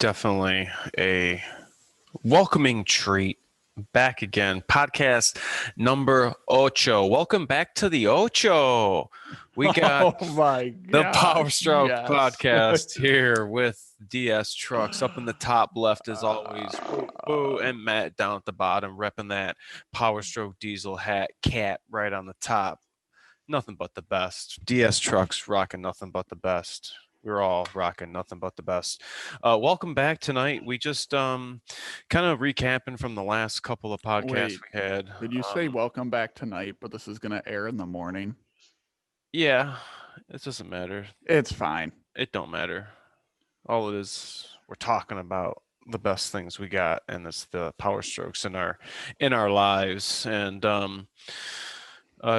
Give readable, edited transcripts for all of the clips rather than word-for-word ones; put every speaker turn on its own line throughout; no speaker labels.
Definitely a welcoming treat. Back again. Podcast number ocho. Welcome back to the ocho. We got
Oh my
the
gosh,
Powerstroke
yes.
Podcast here with DS Trucks up in the top left as always. Woo, woo, and Matt down at the bottom repping that Powerstroke diesel hat cap right on the top. Nothing but the best. DS Trucks rocking nothing but the best. We're all rocking nothing but the best. Welcome back tonight. We just kind of recapping from the last couple of podcasts
Wait,
we had.
did you say welcome back tonight, but this is going to air in the morning?
Yeah, it doesn't matter.
It's fine.
It don't matter. All it is, we're talking about the best things we got, and it's the power strokes in our lives. And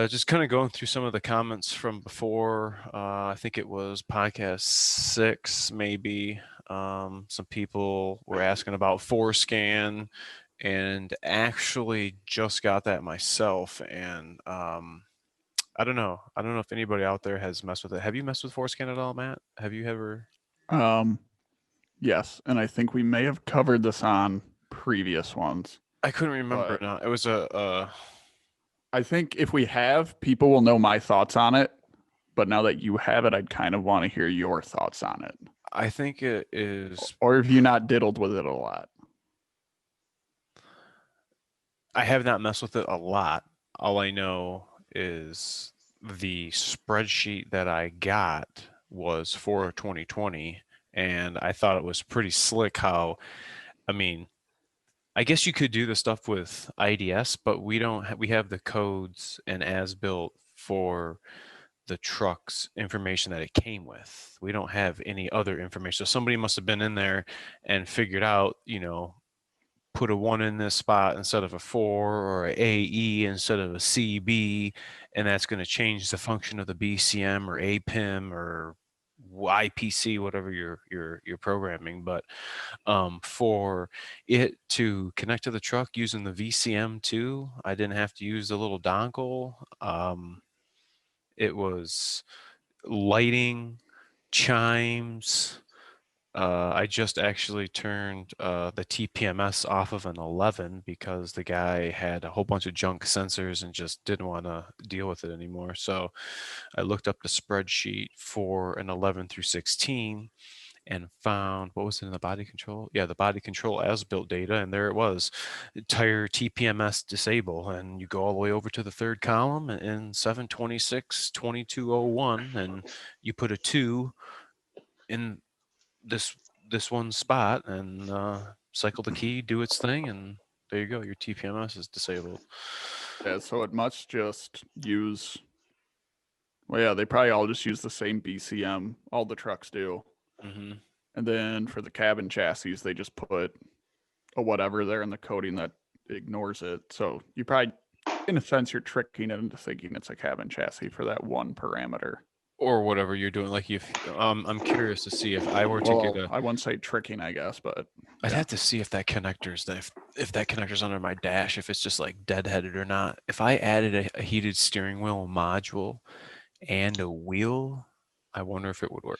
just kind of going through some of the comments from before. I think it was podcast 6, maybe. Some people were asking about Forescan, and actually just got that myself. And I don't know. I don't know if anybody out there has messed with it. Have you messed with Forescan at all, Matt? Have you ever?
Yes, and I think we may have covered this on previous ones.
I couldn't remember now. It was
I think if we have, people will know my thoughts on it. But now that you have it, I'd kind of want to hear your thoughts on it.
I think it is.
Or have you not diddled with it a lot?
I have not messed with it a lot. All I know is the spreadsheet that I got was for 2020, and I thought it was pretty slick how, I mean, I guess you could do the stuff with IDS, but we don't. We have the codes and as built for the truck's information that it came with. We don't have any other information. So somebody must have been in there and figured out, put a 1 in this spot instead of a 4, or a AE instead of a CB, and that's going to change the function of the BCM or APIM or IPC, whatever you're programming. But for it to connect to the truck using the VCM2, I didn't have to use the little dongle. It was lighting, chimes. I just actually turned the TPMS off of an 11 because the guy had a whole bunch of junk sensors and just didn't want to deal with it anymore. So I looked up the spreadsheet for an 11 through 16 and found, what was it in the body control? Yeah, the body control as built data, and there it was, tire TPMS disable, and you go all the way over to the third column in 726-2201, and you put a 2 in this one spot and cycle the key, do its thing, and there you go, your TPMS is disabled.
Yeah, so it must just use, well, yeah, they probably all just use the same BCM. All the trucks do.
Mm-hmm.
And then for the cabin chassis, they just put a whatever there in the coding that ignores it. So you probably, in a sense, you're tricking it into thinking it's a cabin chassis for that one parameter.
Or whatever you're doing. Like if I'm curious to see if I were to get a.
I wouldn't say tricking, I guess, but
I'd have to see if that connector's if that connector's under my dash, if it's just like deadheaded or not. If I added a heated steering wheel module and a wheel, I wonder if it would work.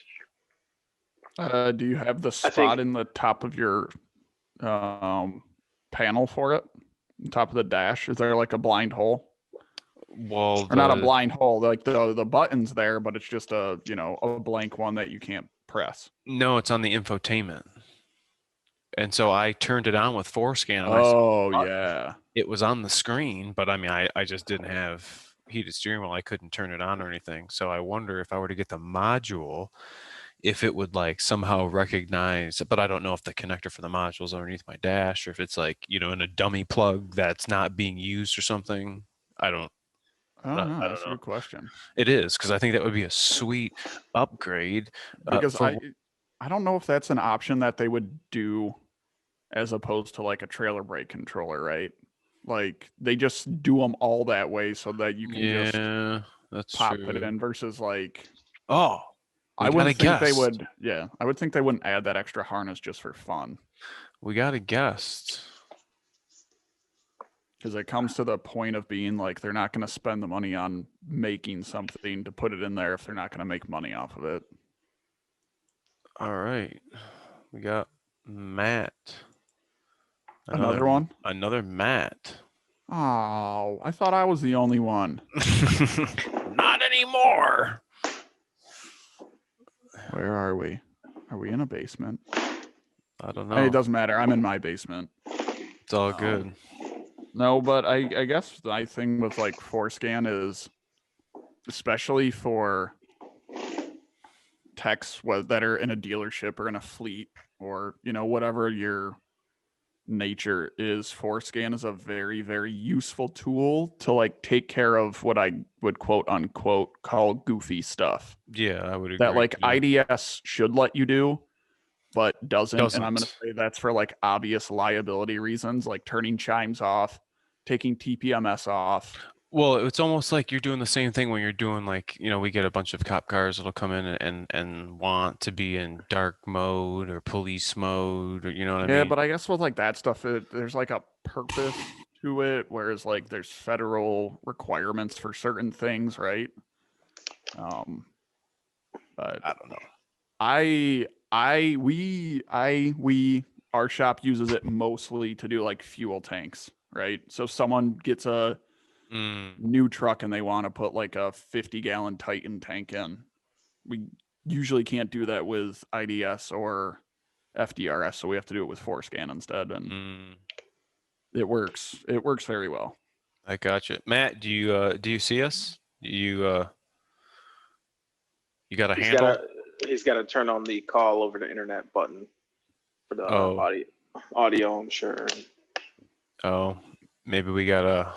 Do you have the spot in the top of your panel for it? On top of the dash, is there like a blind hole?
Well,
or not a blind hole, like the button's there, but it's just a blank one that you can't press.
No, it's on the infotainment. And so I turned it on with Forescan.
And yeah.
It was on the screen, but I mean, I just didn't have heated steering wheel. I couldn't turn it on or anything. So I wonder if I were to get the module, if it would like somehow recognize, but I don't know if the connector for the module is underneath my dash or if it's like, in a dummy plug that's not being used or something. I don't know.
That's a good question.
It is, because I think that would be a sweet upgrade.
Because I don't know if that's an option that they would do as opposed to like a trailer brake controller, right? Like they just do them all that way so that you can just pop it in versus like, I wouldn't think they would. Yeah, I would think they wouldn't add that extra harness just for fun.
We got a guest.
Because it comes to the point of being like they're not going to spend the money on making something to put it in there if they're not going to make money off of it.
All right. We got Matt.
Another one?
Another Matt.
Oh, I thought I was the only one.
Not anymore.
Where are we? Are we in a basement?
I don't know.
Hey, it doesn't matter. I'm in my basement.
It's all good.
No, but I guess my thing with like Forescan is, especially for techs that are in a dealership or in a fleet or, you know, whatever your nature is, Forescan is a very, very useful tool to like take care of what I would quote unquote call goofy stuff.
Yeah, I would agree.
That like IDS should let you do, but doesn't. And I'm going to
Doesn't.
say that's for like obvious liability reasons, like turning chimes off, taking TPMS off.
Well, it's almost like you're doing the same thing when you're doing like, you know, we get a bunch of cop cars that'll come in and want to be in dark mode or police mode, or you know what I
Yeah,
mean?
but I guess with like that stuff, there's like a purpose to it, whereas like there's federal requirements for certain things, right? But
I don't know.
our shop uses it mostly to do like fuel tanks, right? So someone gets a new truck and they want to put like a 50-gallon Titan tank in. We usually can't do that with IDS or FDRS, so we have to do it with Forescan instead, and it works. It works very well.
I got you, Matt. Do you see us? You got a handle?
He's got to turn on the call over the internet button for the audio. I'm sure.
Oh, maybe we got a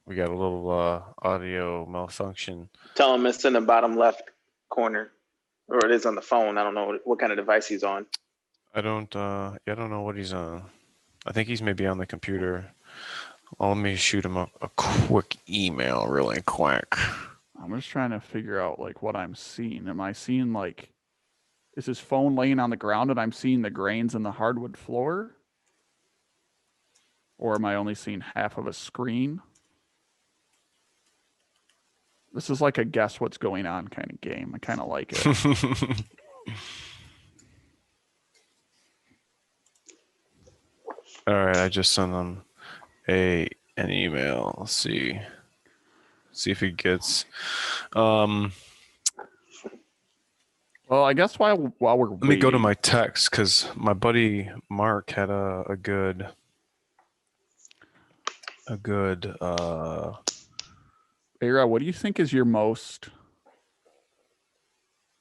little audio malfunction.
Tell him it's in the bottom left corner, or it is on the phone. I don't know what kind of device he's on.
I don't know what he's on. I think he's maybe on the computer. Well, let me shoot him a quick email really quick.
I'm just trying to figure out like what I'm seeing. Am I seeing like, is his phone laying on the ground and I'm seeing the grains in the hardwood floor? Or am I only seeing half of a screen? This is like a guess what's going on kind of game. I kind of like it.
All right, I just sent him an email. Let's see if he gets.
Well, I guess while we're
let me go to my text because my buddy Mark had a good
Era, what do you think is your most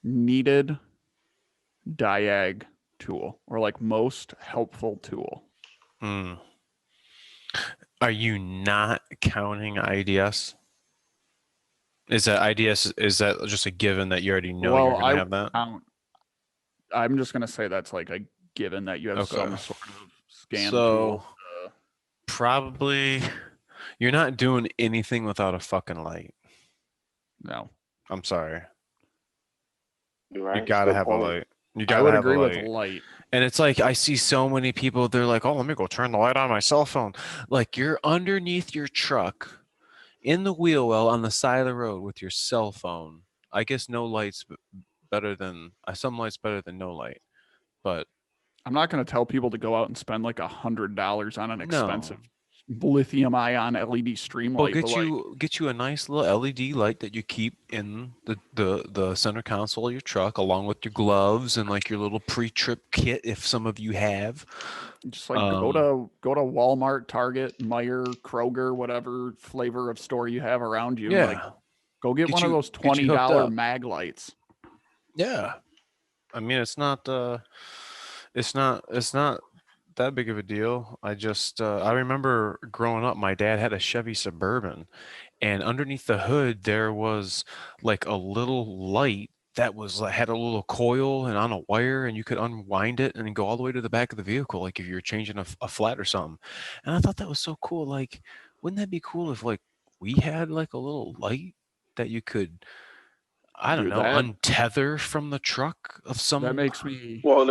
needed diag tool or like most helpful tool?
Are you not counting IDS? Is that just a given that you already know you're going to have that?
I'm just going to say that's like a given that you have some sort of scan tool.
Probably you're not doing anything without a fucking light.
No.
I'm sorry.
Right.
You gotta have a light.
I would agree with light.
And it's like I see so many people, they're like, oh, let me go turn the light on my cell phone. Like you're underneath your truck in the wheel well on the side of the road with your cell phone. I guess no light's better than some light's better than no light. But
I'm not going to tell people to go out and spend like $100 on an expensive lithium ion LED stream light.
Get you a nice little LED light that you keep in the center console of your truck, along with your gloves and like your little pre-trip kit if some of you have.
Just like go to Walmart, Target, Meijer, Kroger, whatever flavor of store you have around you.
Yeah.
Like, go get one of those $20 mag lights.
Yeah. I mean, it's not that big of a deal. I just I remember growing up, my dad had a Chevy Suburban, and underneath the hood there was like a little light that had a little coil and on a wire, and you could unwind it and go all the way to the back of the vehicle, like if you're changing a flat or something. And I thought that was so cool. Like, wouldn't that be cool if like we had like a little light that you could, I don't know, untether from the truck of some.
That makes me.
Well,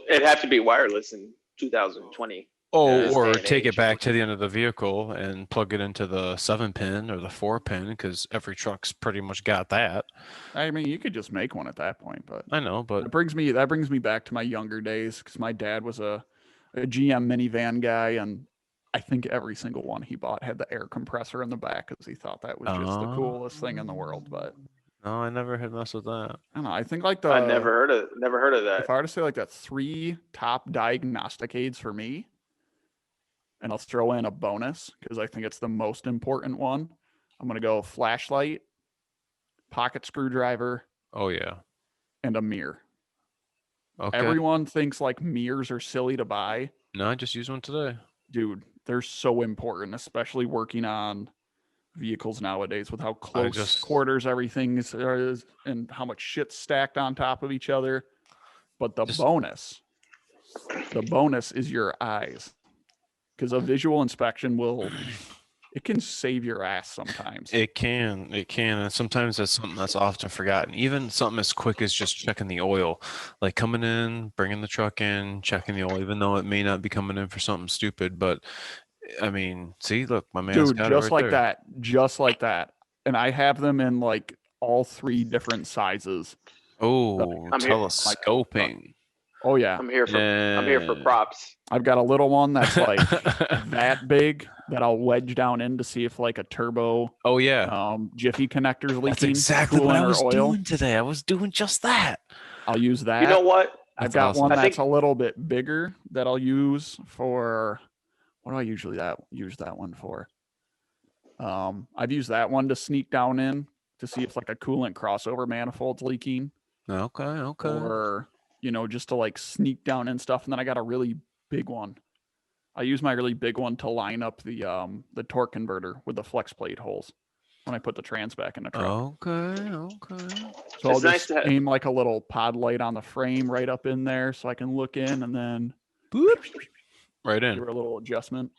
it'd have to be wireless in 2020.
Oh,
this
or
day and
take it
age.
back to the end of the vehicle and plug it into the 7-pin or the 4-pin, because every truck's pretty much got that.
I mean, you could just make one at that point, but
I know, but
that brings me back to my younger days because my dad was a GM minivan guy, and I think every single one he bought had the air compressor in the back because he thought that was just the coolest thing in the world. But
no, I never had messed with that.
I don't know. I think like
I never heard of that.
if I were to say like the 3 top diagnostic aids for me, and I'll throw in a bonus because I think it's the most important one. I'm gonna go flashlight, pocket screwdriver,
Oh yeah.
and a mirror.
Okay.
Everyone thinks like mirrors are silly to buy.
No, I just used one today.
Dude, they're so important, especially working on vehicles nowadays with how close quarters everything is and how much shit's stacked on top of each other. But the bonus is your eyes. Because a visual inspection it can save your ass sometimes.
It can. And sometimes that's something that's often forgotten. Even something as quick as just checking the oil, like coming in, bringing the truck in, checking the oil, even though it may not be coming in for something stupid. But I mean, see, look, my man's got
just
it right
like
there.
just like that. And I have them in like all 3 different sizes.
Oh, telescoping.
Oh yeah.
I'm here for props.
I've got a little one that's like that big that I'll wedge down in to see if like a turbo Jiffy connector's leaking.
That's exactly what I was doing today. I was doing just that.
I'll use that.
You know what?
I've got one that's a little bit bigger that I'll use for what do I usually use that one for? I've used that one to sneak down in to see if like a coolant crossover manifold's leaking.
Okay.
Or just to like sneak down and stuff. And then I got a really big one. I use my really big one to line up the torque converter with the flex plate holes when I put the trans back in the truck.
Okay.
So I'll just aim like a little pod light on the frame right up in there so I can look in and then
boop, right in.
Do a little adjustment.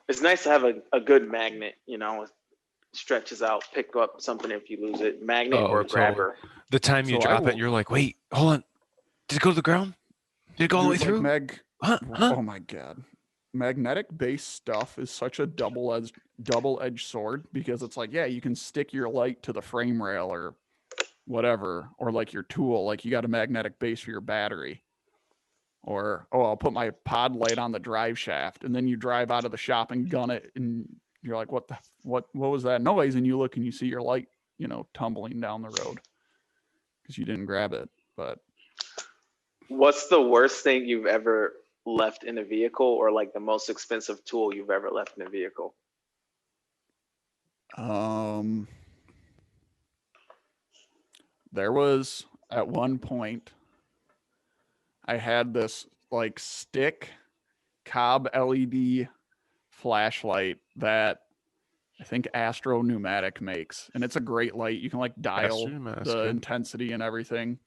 It's nice to have a good magnet, stretches out, pick up something if you lose it. Magnet or a grabber.
The time you drop it, you're like, wait, hold on. Did it go to the ground? Did it go all the way through?
Huh? Oh my God. Magnetic based stuff is such a double-edged sword because it's like, yeah, you can stick your light to the frame rail or whatever, or like your tool, like you got a magnetic base for your battery. Or, I'll put my pod light on the drive shaft, and then you drive out of the shop and gun it, and you're like, what was that noise? And you look and you see your light, tumbling down the road because you didn't grab it. But
what's the worst thing you've ever left in a vehicle, or like the most expensive tool you've ever left in a vehicle?
There was at one point I had this like stick cob LED flashlight that I think Astro Pneumatic makes, and it's a great light. You can like dial the intensity and everything.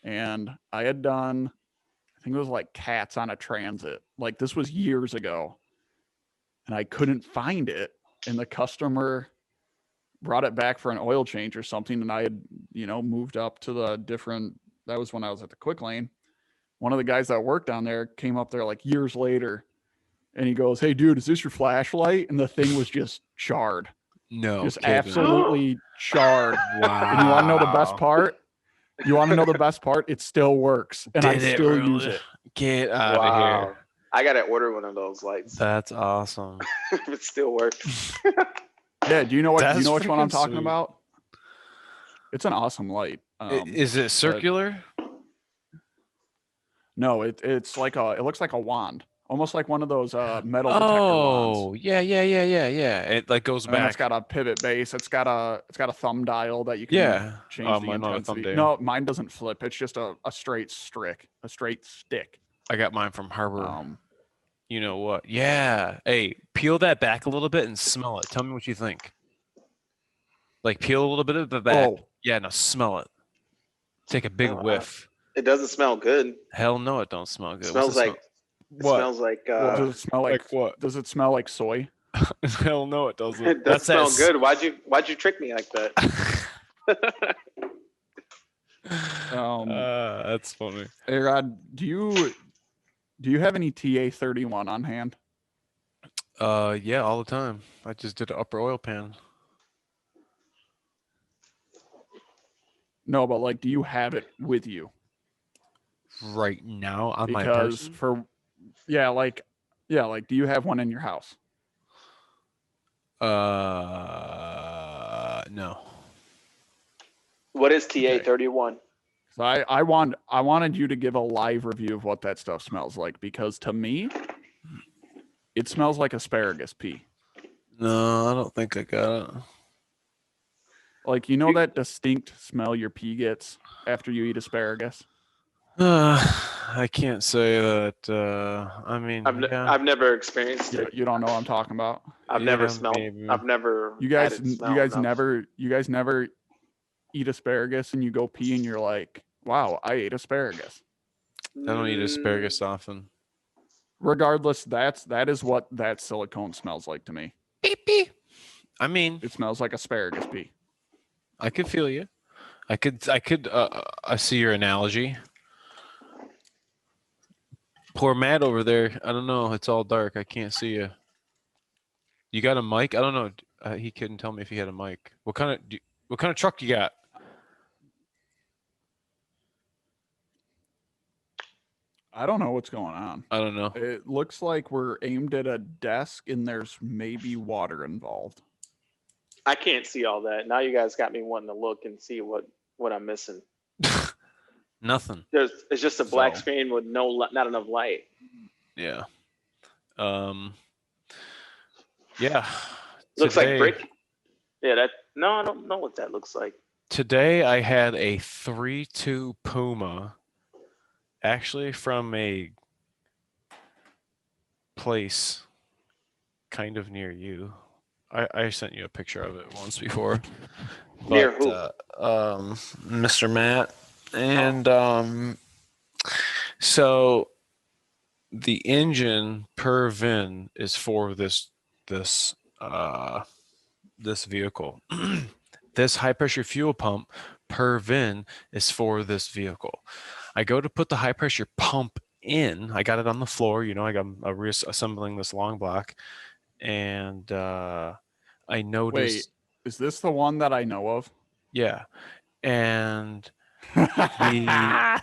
And I had done, I think it was like cats on a transit. Like this was years ago, and I couldn't find it. And the customer brought it back for an oil change or something. And I had, moved up to the different, that was when I was at the Quick Lane. One of the guys that worked down there came up there like years later, and he goes, "Hey dude, is this your flashlight?" And the thing was just charred.
No,
just absolutely charred. Wow. And you want to know the best part? It still works, and I still use it.
Get out of here!
I gotta order one of those lights.
That's awesome.
If it still works.
Yeah. Do you know which one I'm talking about? It's an awesome light.
Is it circular?
No, it's like it looks like a wand, almost like one of those metal detector wands.
Oh, yeah. It like goes back.
It's got a pivot base. It's got a thumb dial that you can change the intensity. No, mine doesn't flip. It's just a straight stick.
I got mine from Harbor. You know what? Yeah. Hey, peel that back a little bit and smell it. Tell me what you think. Like peel a little bit of the back. Oh. Yeah, no, smell it. Take a big whiff.
It doesn't smell good.
Hell no, it don't smell good.
It smells like what? It smells like
does it smell like what? Does it smell like soy?
Hell no, it doesn't.
It does smell good. Why'd you trick me like that?
That's funny.
Hey Rod, do Do you have any TA31 on hand?
Yeah, all the time. I just did an upper oil pan.
No, but like, do you have it with you?
Right now on my
Because
person?
like, do you have one in your house?
No.
What is
Okay.
TA31?
So I wanted you to give a live review of what that stuff smells like, because to me, it smells like asparagus pea.
No, I don't think I got it.
Like, you know that distinct smell your pee gets after you eat asparagus?
I can't say that. I mean, yeah,
I've never experienced it.
You don't know what I'm talking about.
I've never
yeah,
smelled.
maybe.
I've never.
You guys
added smell, no.
never eat asparagus and you go pee and you're like, wow, I ate asparagus.
I don't eat asparagus often.
Regardless, that is what that silicone smells like to me.
Beep, beep. I mean,
It smells like asparagus pee.
I could feel you. I see your analogy. Poor Matt over there. I don't know. It's all dark. I can't see you. You got a mic? I don't know. He couldn't tell me if he had a mic. What kind of truck you got?
I don't know what's going on.
I don't know.
It looks like we're aimed at a desk and there's maybe water involved.
I can't see all that. Now you guys got me wanting to look and see what I'm missing.
Nothing.
It's just a black
So-
screen with not enough light.
Yeah. Yeah.
Looks like
Today-
brick. Yeah, no, I don't know what that looks like.
Today I had a 3-2 Puma, actually from a place kind of near you. I sent you a picture of it once before.
Near who?
Mr. Matt. And so the engine per VIN is for this vehicle. This high pressure fuel pump per VIN is for this vehicle. I go to put the high pressure pump in. I got it on the floor. I'm reassembling this long block, and I noticed.
Wait, is this the one that I know of?
Yeah, and the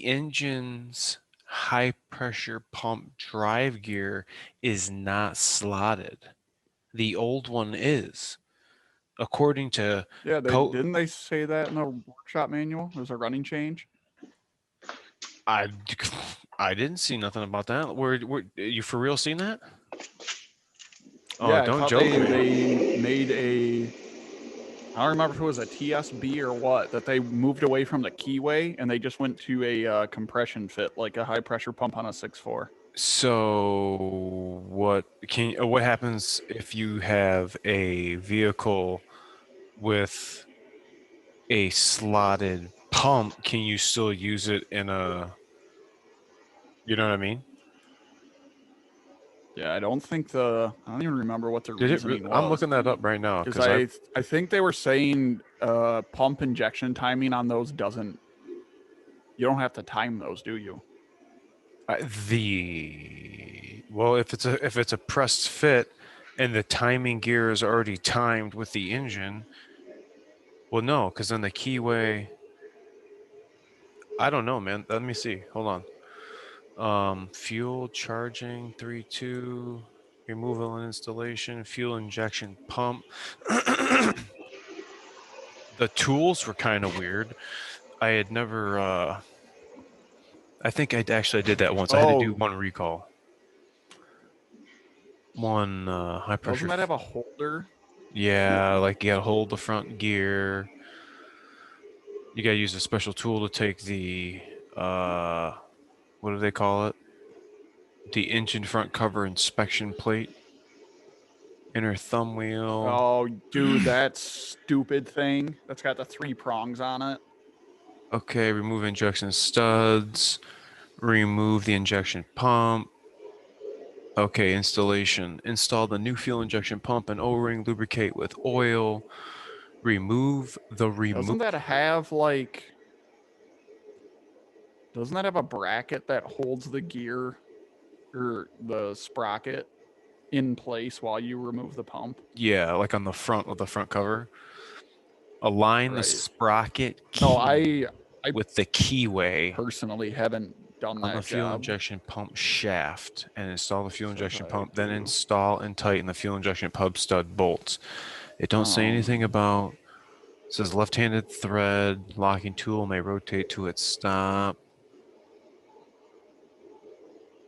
engine's high pressure pump drive gear is not slotted. The old one is, according to
didn't they say that in the workshop manual? There's a running change.
I didn't see nothing about that. Were you for real seen that? Oh,
Yeah,
don't
I thought
joke me.
they made I don't remember if it was a TSB or what, that they moved away from the keyway and they just went to a compression fit, like a high pressure pump on a 6.4.
So what happens if you have a vehicle with a slotted pump? Can you still use it in a, you know what I mean?
Yeah, I don't even remember what their reasoning was.
I'm looking that up right now
because I think they were saying pump injection timing on those you don't have to time those, do you?
If it's a pressed fit and the timing gear is already timed with the engine, well, no, because then the keyway. I don't know, man. Let me see. Hold on. Fuel charging 3.2, removal and installation, fuel injection pump. The tools were kind of weird. I had never. I think I actually did that once. I had to do one recall. One high pressure.
Doesn't that have a holder?
Yeah, like you gotta hold the front gear. You gotta use a special tool to take the what do they call it? The engine front cover inspection plate. Inner thumb wheel.
Oh, dude, that stupid thing that's got the 3 prongs on it.
Okay, remove injection studs. Remove the injection pump. Okay, installation. Install the new fuel injection pump and O-ring. Lubricate with oil. Remove the
Doesn't that have like doesn't that have a bracket that holds the gear or the sprocket in place while you remove the pump?
Yeah, like on the front of the front cover. Align the
Right.
sprocket
No,
key
I
with the keyway
personally haven't done
on the
that
fuel
job.
injection pump shaft and install the fuel
So
injection
I
pump. Then
do.
install and tighten the fuel injection pump stud bolts. It don't say anything about. It says left-handed thread locking tool may rotate to its stop.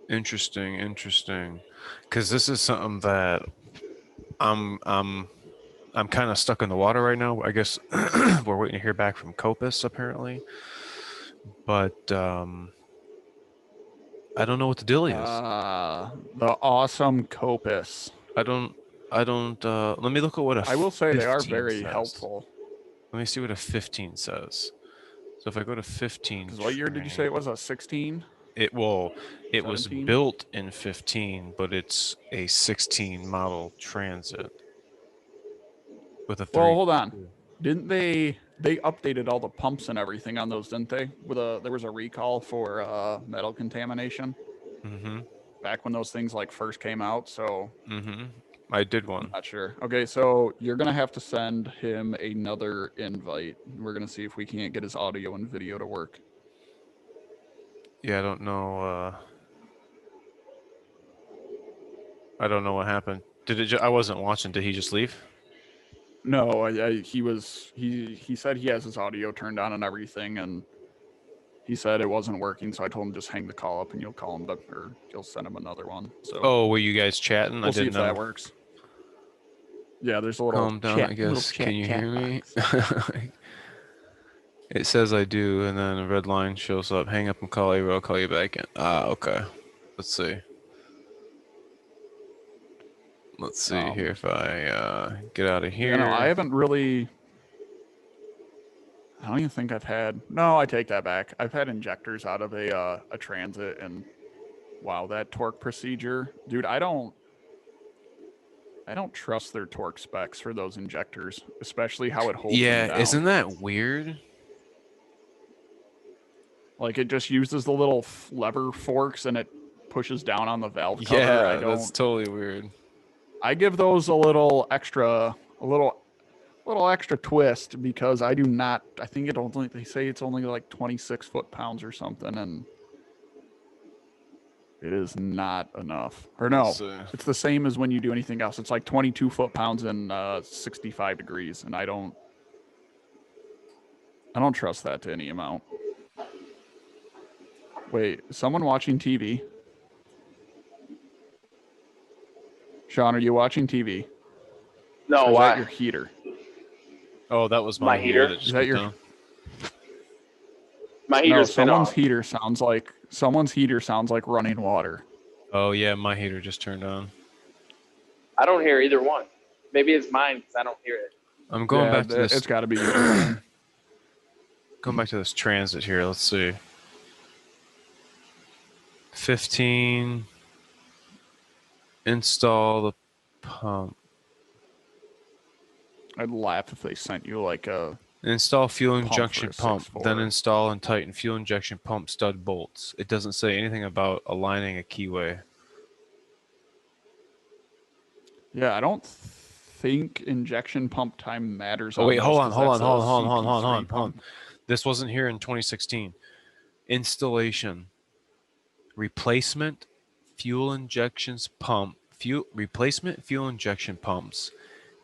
Interesting. Because this is something that I'm kind of stuck in the water right now. I guess we're waiting to hear back from Copus apparently, but I don't know what the deal is.
The awesome Copus.
I don't. Let me look at what a
I will say they are
15
very
says.
helpful.
Let me see what a 15 says. So if I go to 15,
Because what year did you say it was? A 16?
It was
17?
built in 15, but it's a 16 model Transit with a 3.
Well, hold on. Didn't they updated all the pumps and everything on those, didn't they? There was a recall for metal contamination
Mm-hmm.
back when those things like first came out. So
Mm-hmm. I did
I'm
one.
not sure. Okay, so you're gonna have to send him another invite. We're gonna see if we can't get his audio and video to work.
Yeah, I don't know. I don't know what happened. Did it? I wasn't watching. Did he just leave?
No, he said he has his audio turned on and everything, and he said it wasn't working. So I told him just hang the call up and you'll call him or you'll send him another one. So
Oh, were you guys chatting?
we'll
I
see
didn't
if
know.
that works. Yeah, there's a little
Calm down,
chat,
I guess.
little chat,
Can you
chat
hear me?
box.
It says I do, and then a red line shows up. Hang up and call you. I'll call you back in. Okay. Let's see. Let's see here if I get out of here.
You know, I haven't really. I don't even think I've had. No, I take that back. I've had injectors out of a Transit, and wow, that torque procedure, dude. I don't trust their torque specs for those injectors, especially how it holds them down.
Isn't that weird?
Like it just uses the little lever forks and it pushes down on the valve cover.
Yeah, that's totally weird.
I give those a little extra twist because I do not. I think they say it's only like 26 foot-pounds or something, and it is not enough. Or no, it's the same as when you do anything else. It's like 22 foot-pounds and 65 degrees, and I don't trust that to any amount. Wait, is someone watching TV? Sean, are you watching TV?
No,
or is
why?
that your heater?
Oh, that was
My heater?
That just
Is that your?
down.
My heater's been
someone's
on.
heater sounds like running water.
Oh yeah, my heater just turned on.
I don't hear either one. Maybe it's mine because I don't hear it.
I'm going back to this.
It's got to be.
Going back to this Transit here. Let's see. 15. Install the pump.
I'd laugh if they sent you like a.
Install fuel
Pump
injection
for a
pump,
6.4.
then install and tighten fuel injection pump stud bolts. It doesn't say anything about aligning a keyway.
Yeah, I don't think injection pump time matters.
Oh wait, hold on.
CP3
This wasn't here in 2016. Installation, replacement fuel injections pump, replacement fuel injection pumps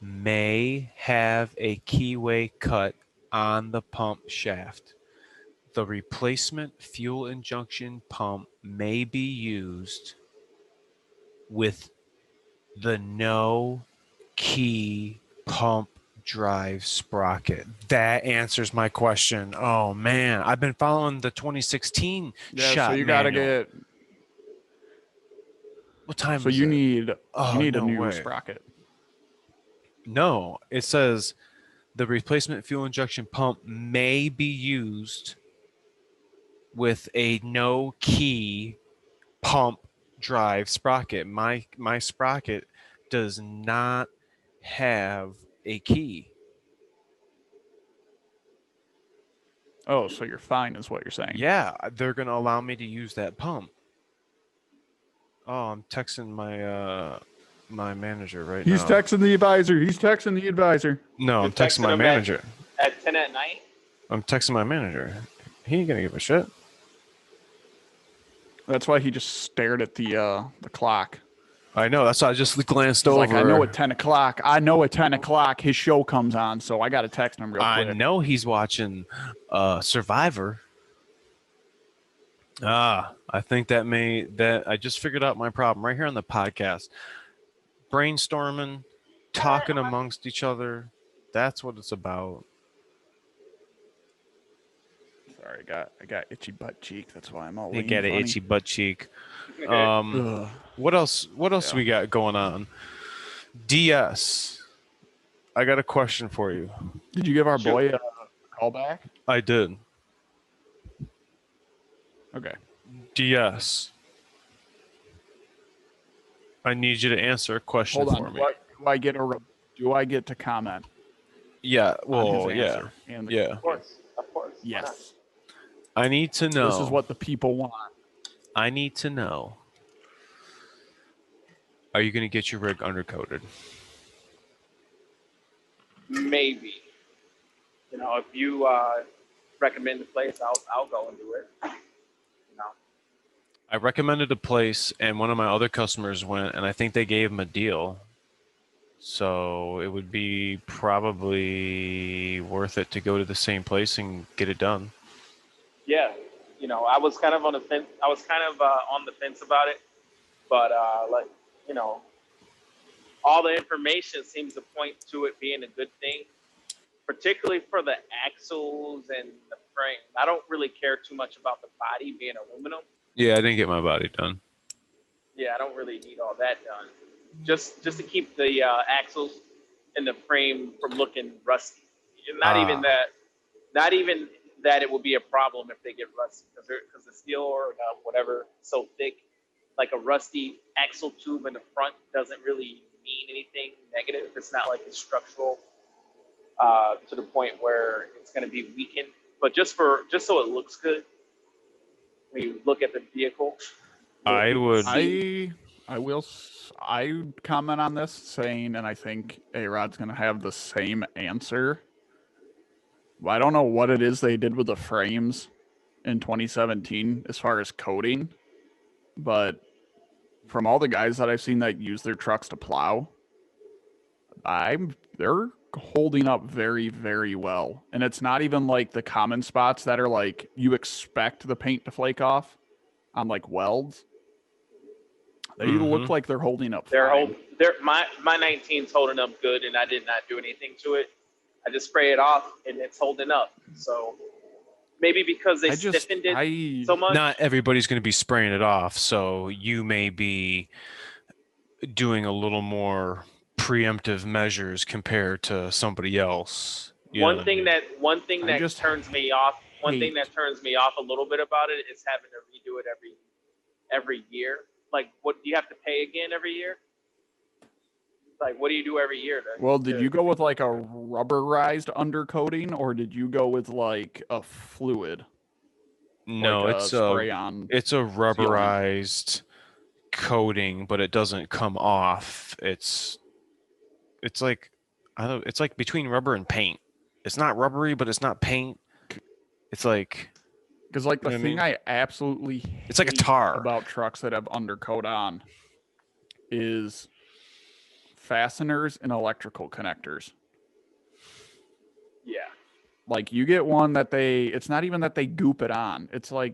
may have a keyway cut on the pump shaft. The replacement fuel injection pump may be used with the no key pump drive sprocket. That answers my question. Oh man, I've been following the 2016 shot
so you got to
manual.
get.
What time
So
is
you
it?
need
Oh,
a
no
new
way.
sprocket.
No, it says the replacement fuel injection pump may be used with a no key pump drive sprocket. My sprocket does not have a key.
Oh, so you're fine is what you're saying.
Yeah, they're gonna allow me to use that pump. Oh, I'm texting my manager right
He's
now.
texting the advisor. He's texting the advisor.
No, I'm
You're
texting my
him
manager.
at 10 at night?
I'm texting my manager. He ain't gonna give a shit.
That's why he just stared at the clock.
I know. That's why I just glanced
He's
over.
like, I know at 10 o'clock. I know at 10 o'clock his show comes on, so I got to text him real
I
quick.
know he's watching Survivor. I think that I just figured out my problem right here on the podcast. Brainstorming, talking amongst each other. That's what it's about.
Sorry, I got itchy butt cheek. That's why I'm all
You
lean
get an
funny.
itchy butt cheek.
Ugh.
What else we got going on? DS. I got a question for you.
Did you give our boy a call back?
I did.
Okay.
DS. I need you to answer a question
Hold
for
on.
me.
Do I get to comment?
Yeah.
on
Well,
his
yeah.
answer? And
Yeah.
Of course. Why not?
Yes.
I need to know.
This is what the people want.
I need to know. Are you going to get your rig undercoated?
Maybe. You know, if you recommend the place, I'll go and do it. You know.
I recommended a place, and one of my other customers went, and I think they gave him a deal. So it would be probably worth it to go to the same place and get it done.
Yeah. You know, I was kind of on the fence. I was kind of on the fence about it, but like, you know, all the information seems to point to it being a good thing, particularly for the axles and the frame. I don't really care too much about the body being aluminum.
Yeah, I didn't get my body done.
Yeah, I don't really need all that done. Just to keep the axles and the frame from looking rusty. Not even that it will be a problem if they get rusty, because the steel or whatever is so thick. Like a rusty axle tube in the front doesn't really mean anything negative. It's not like it's structural to the point where it's going to be weakened. But just so it looks good when you look at the vehicle.
I would.
I comment on this saying, and I think A-Rod's going to have the same answer. I don't know what it is they did with the frames in 2017 as far as coating, but from all the guys that I've seen that use their trucks to plow, they're holding up very, very well. And it's not even like the common spots that are like you expect the paint to flake off on like welds. They look like they're holding up fine.
My 19's holding up good, and I did not do anything to it. I just spray it off, and it's holding up. So maybe because they stiffened it so much.
Not everybody's going to be spraying it off, so you may be doing a little more preemptive measures compared to somebody else.
One thing that turns me off a little bit about it is having to redo it every year. Like, what do you have to pay again every year? Like, what do you do every year?
Did you go with like a rubberized undercoating, or did you go with like a fluid?
No,
like
it's a rubberized coating, but it doesn't come off. It's like it's like between rubber and paint. It's not rubbery, but it's not paint. It's like,
because like the thing I absolutely
it's like a tar
about trucks that have undercoat on is fasteners and electrical connectors.
Yeah.
Like you get one that it's not even that they goop it on. It's like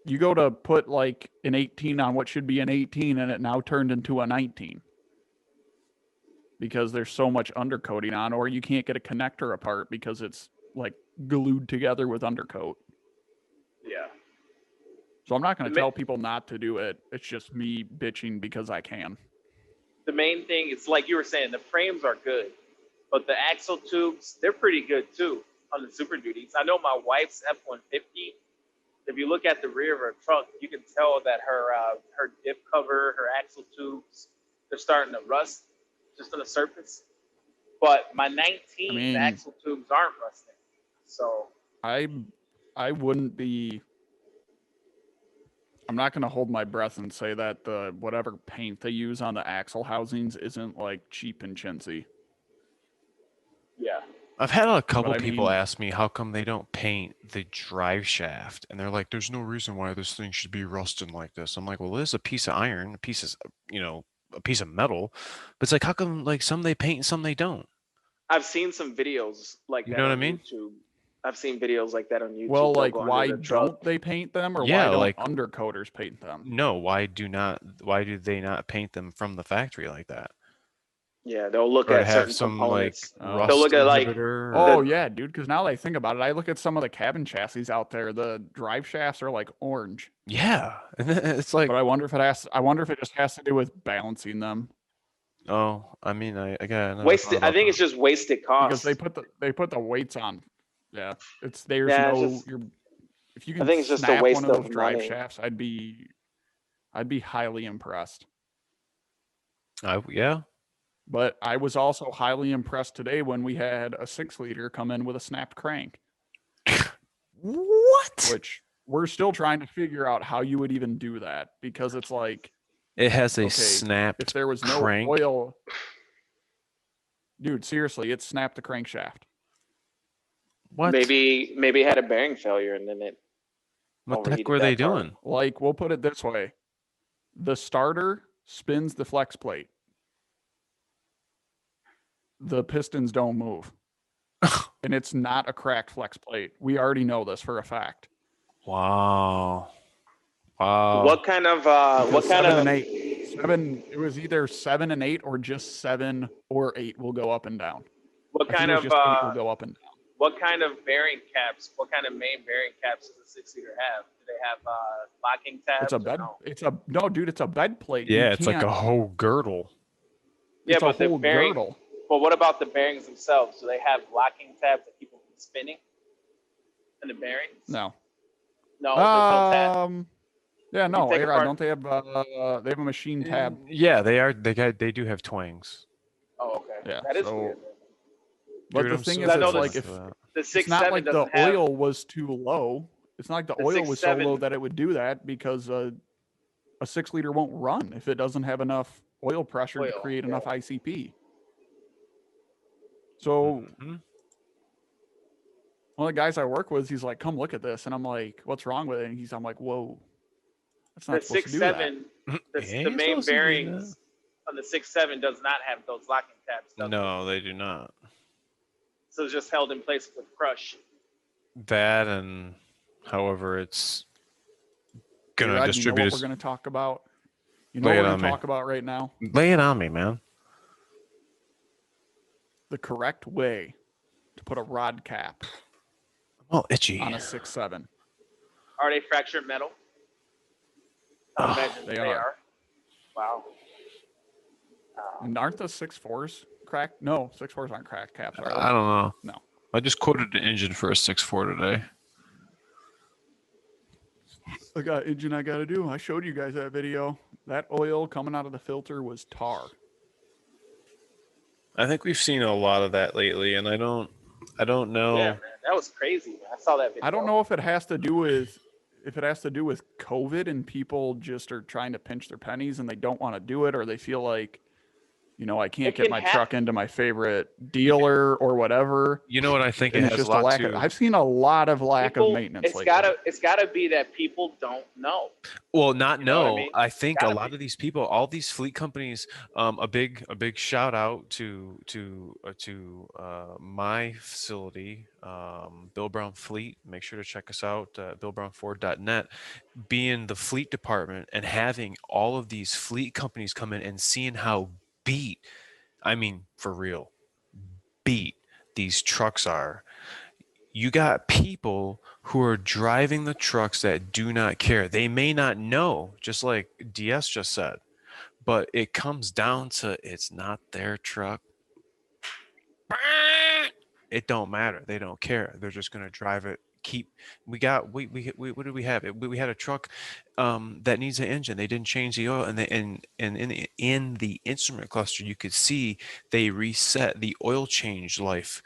you go to put like an 18 on what should be an 18 and it now turned into a 19. Because there's so much undercoating on, or you can't get a connector apart because it's like glued together with undercoat.
Yeah.
So I'm not going to tell people not to do it. It's just me bitching because I can.
The main thing is, like you were saying, the frames are good, but the axle tubes, they're pretty good too on the Super Duties. I know my wife's F-150. If you look at the rear of her truck, you can tell that her diff cover, her axle tubes, they're starting to rust just on the surface. But my 19, the axle tubes aren't rusting. So
I wouldn't be. I'm not going to hold my breath and say that the whatever paint they use on the axle housings isn't like cheap and chintzy.
yeah,
I've had a couple
I
people
mean-
ask me how come they don't paint the drive shaft, and they're like, "There's no reason why this thing should be rusting like this." I'm like, "Well, it is a piece of iron, a piece of, a piece of metal, but it's like, how come like some they paint and some they don't?"
I've seen some videos like
You
that
know what I
on
mean?
YouTube. I've seen videos like that on YouTube.
Well,
They'll
like
go under
why
the truck.
don't they paint them, or
Yeah,
why don't
like-
undercoaters paint them?
No, why do they not paint them from the factory like that?
Yeah, they'll look
Or to
at
have
certain
some
components.
Oh.
like
They'll
rust
look at, like,
inhibitor.
Oh yeah, dude. Because now that I think about it, I look at some of the cabin chassis out there. The drive shafts are like orange,
Yeah, and then it's like,
but I wonder if it has. I wonder if it just has to do with balancing them,
oh, I mean, I got another
Wasted.
thought
I
about
think
that.
it's just wasted cost.
because they put the weights on. Yeah, there's
Yeah,
no.
it's just-
You're, if you
I
can
think it's just a
snap
waste
one of
of
those drive
money.
shafts, I'd be highly impressed.
Yeah.
But I was also highly impressed today when we had a 6-liter come in with a snapped crank,
What?
which we're still trying to figure out how you would even do that, because it's like
It has a
okay,
snapped
if there was no
crank.
oil, dude, seriously, it snapped the crankshaft.
What?
Maybe it had a bearing failure and then it.
What the heck
overheated
were they
that part.
doing?
Like, we'll put it this way: the starter spins the flex plate. The pistons don't move. And it's not a cracked flex plate. We already know this for a fact.
Wow. Wow.
What kind of
Because 7 and 8. 7, it was either 7 and 8 or just 7 or 8 will go up and down.
what
I think
kind
it
of
was just 8 will go up and down.
what kind of bearing caps? What kind of main bearing caps does a 6-liter have? Do they have locking tabs?
It's a
or
bed.
No?
No, dude, it's a bed plate. You
Yeah, it's like a
can't-
whole girdle.
Yeah,
it's a
but the
whole
bearing.
girdle.
But what about the bearings themselves? Do they have locking tabs that keep them from spinning? And the bearings?
No.
No, there's no tab.
Yeah, no.
take
A-Rod,
apart-
don't they have a machine tab?
Yeah, they are. They do have twangs.
Oh, okay.
Yeah,
That is
so-
weird.
But
Dude,
the
I'm
thing
so
is,
I know
it's
this-
like if
The
it's
6.7
not like the
doesn't have.
oil was too low. It's not like the
The
oil was so
6.7
low that it would do that, because a 6-liter won't run if it doesn't have enough oil pressure to
Oil,
create
yeah.
enough ICP. So
Mhm.
one of the guys I work with, he's like, "Come look at this," and I'm like, "What's wrong with it?" And I'm like, "Whoa, that's
The
not supposed to do that."
6.7, the,
Yeah,
the
you're
main
supposed to do
bearings on the 6.7 does not have those locking tabs. does it?
No, they do not.
So it's just held in place with crush.
That and however it's gonna
A-Rod,
distribute.
You know what
its-
we're going to talk about? You know
Lay
what
it
we're
on
going to
me.
talk about right now?
Lay it on me, man.
The correct way to put a rod cap
Oh, itchy.
on a 6.7.
Are they fractured metal? I
Oh,
imagine
they
they
are.
are. Wow.
And aren't the 6.4s cracked? No, 6.4s aren't cracked caps, are
I
they?
don't know.
No.
I just quoted the engine for a 6.4 today.
I got engine I got to do. I showed you guys that video. That oil coming out of the filter was tar.
I think we've seen a lot of that lately, and I don't know.
Yeah, man, that was crazy. Man. I saw that video.
I don't know if it has to do with COVID and people just are trying to pinch their pennies and they don't want to do it, or they feel like, I can't
It
get
can
my
hap-
truck into my favorite dealer or whatever.
You know what I think
And
it
it's
has
just
a lot
a lack
to.
of. I've seen a lot of lack
People-
of maintenance.
It's
lately.
gotta be that people don't know.
Well, not
You know what I
no.
mean?
I think a
Gotta
lot
be.
of these people, all these fleet companies, a big shout out to my facility, Bill Brown Fleet. Make sure to check us out, BillBrownFord.net. Being the fleet department and having all of these fleet companies come in and seeing how beat, I mean, for real, beat these trucks are. You got people who are driving the trucks that do not care. They may not know, just like DS just said, but it comes down to it's not their truck. It don't matter. They don't care. They're just gonna drive it. We what did we have? We had a truck that needs an engine. They didn't change the oil, and in the instrument cluster, you could see they reset the oil change life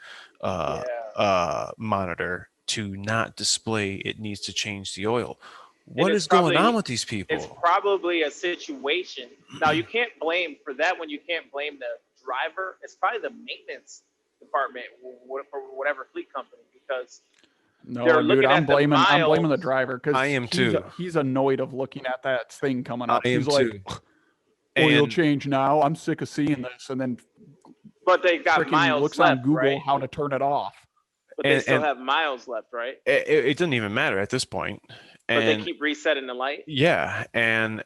monitor to not display it needs to change the oil. What
it's
is going
probably-
on with these people?
It's probably a situation. Now you can't blame for that one. You can't blame the driver. It's probably the maintenance department for whatever fleet company, because
No,
they're
dude,
looking
I'm
at the
blaming the
miles.
driver because
I am too.
He's annoyed of looking at that thing coming up.
I am
He's like,
too.
oil
And-
change now. I'm sick of seeing this, and then
But they got
freaking
miles
looks
left,
on Google
right?
how to turn it off.
But they
and-
still
and-
have miles left, right?
It doesn't even matter at this point.
But they
And
keep resetting the light.
yeah, and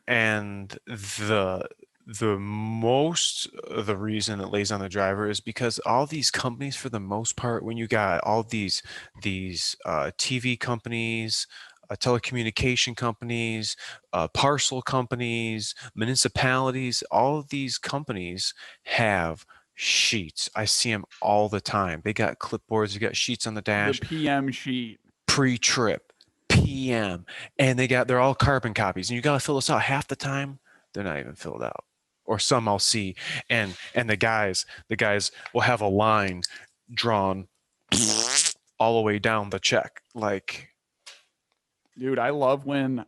the most of the reason it lays on the driver is because all these companies, for the most part, when you got all these TV companies, telecommunication companies, parcel companies, municipalities, all of these companies have sheets. I see them all the time. They got clipboards, they got sheets on the dash,
The PM sheet.
pre-trip, PM, and they're all carbon copies, and you got to fill this out. Half the time they're not even filled out, or some I'll see, and the guys will have a line drawn all the way down the check. Like,
Dude, I love when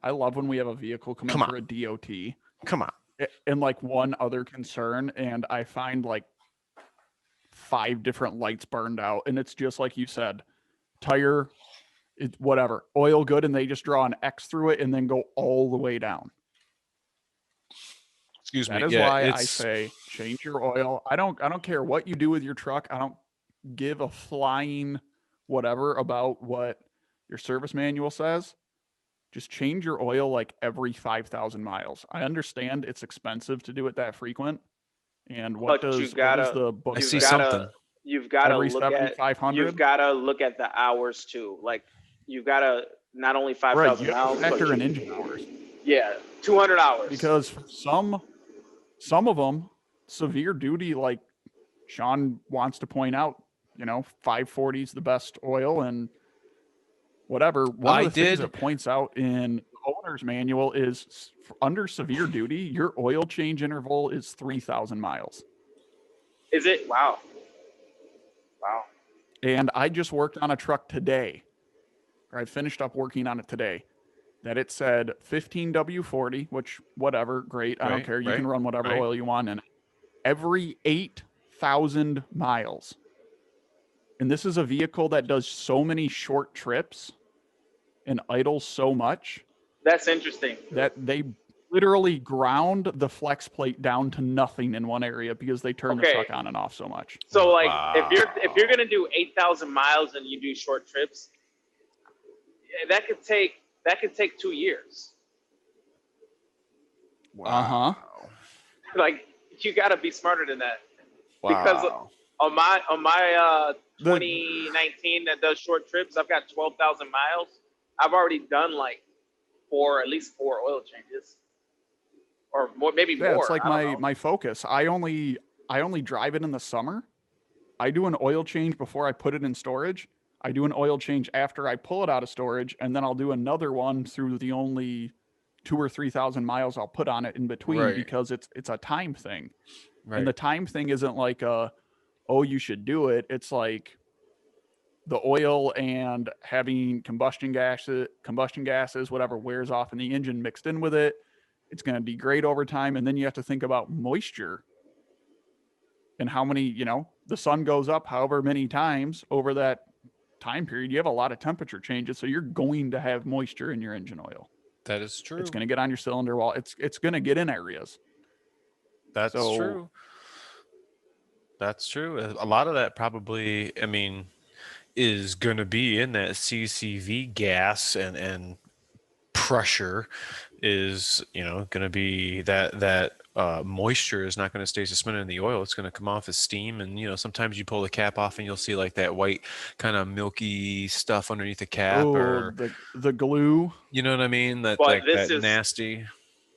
we have a vehicle come in
Come
for a DOT.
come on.
And like one other concern, and I find like 5 different lights burned out, and it's just like you said, tire, whatever, oil good, and they just draw an X through it and then go all the way down.
Excuse me.
That is
Yeah,
why I
it's-
say change your oil. I don't care what you do with your truck. I don't give a flying whatever about what your service manual says. Just change your oil like every 5,000 miles. I understand it's expensive to do it that frequent. And what
But you
does
gotta-
the book
I
You've
see
say?
something.
You've got to
Every
look at
7,500?
you've got to look at the hours too. Like you've got to not only
Right,
5,000
you have
miles,
to factor
but
in engine hours.
yeah, 200 hours.
Because for some of them, severe duty, like Sean wants to point out, 540 is the best oil and whatever. One of the things it points out in the owner's manual is under severe duty, your oil change interval is 3,000 miles.
Is it? Wow.
And I just worked on a truck today, or I finished up working on it today, that it said 15W40, which whatever, great. I don't
Right,
care. You
right,
can run whatever
right.
oil you want in it. Every 8,000 miles. And this is a vehicle that does so many short trips and idles so much
That's interesting.
that they literally ground the flex plate down to nothing in one area because they turn the
Okay.
truck on and off so much.
So like if you're gonna do 8,000 miles and you do short trips, yeah, that could take 2 years.
Uh-huh.
Like you got to be smarter than that.
Wow.
Because on my 2019 that does short trips, I've got 12,000 miles. I've already done like at least four oil changes, or more, maybe
Yeah,
more.
it's like
I don't know.
my focus. I only drive it in the summer. I do an oil change before I put it in storage. I do an oil change after I pull it out of storage, and then I'll do another one through the only 2,000 or 3,000 miles I'll put on it in between
Right.
because it's a time thing.
Right.
And the time thing isn't like oh, you should do it. It's like the oil and having combustion gases, whatever wears off in the engine mixed in with it. It's going to degrade over time. And then you have to think about moisture and how many, the sun goes up however many times over that time period. You have a lot of temperature changes. So you're going to have moisture in your engine oil.
That is true.
It's going to get on your cylinder wall. It's going to get in areas.
That's
So-
true. That's true. A lot of that probably, I mean, is going to be in that CCV gas and pressure is, going to be that moisture is not going to stay suspended in the oil. It's going to come off as steam. And, sometimes you pull the cap off and you'll see like that white kind of milky stuff underneath the cap or,
the glue.
you know what I mean? That,
But
like,
this
that
is-
nasty.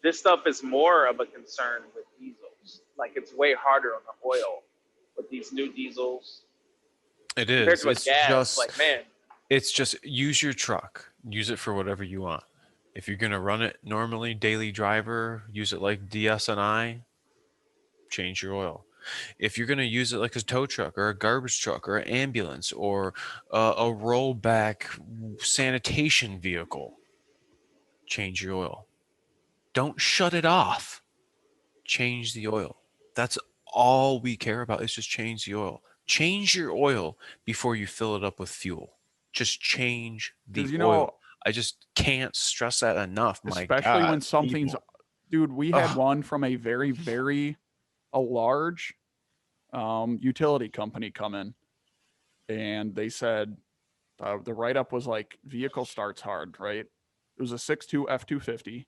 This stuff is more of a concern with diesels. Like it's way harder on the oil with these new diesels
It
compared
is.
to a
It's
gas.
just,
Like man,
it's just use your truck. Use it for whatever you want. If you're gonna run it normally, daily driver, use it like DSNI, change your oil. If you're going to use it like a tow truck or a garbage truck or an ambulance or a rollback sanitation vehicle, change your oil. Don't shut it off. Change the oil. That's all we care about is just change the oil. Change your oil before you fill it up with fuel. Just change the
Because,
oil. I just can't stress that enough. My
especially
God,
when something's,
people.
dude, we had
Ugh.
one from a a large utility company come in, and they said the write-up was like, vehicle starts hard, right? It was a 6.2 F-250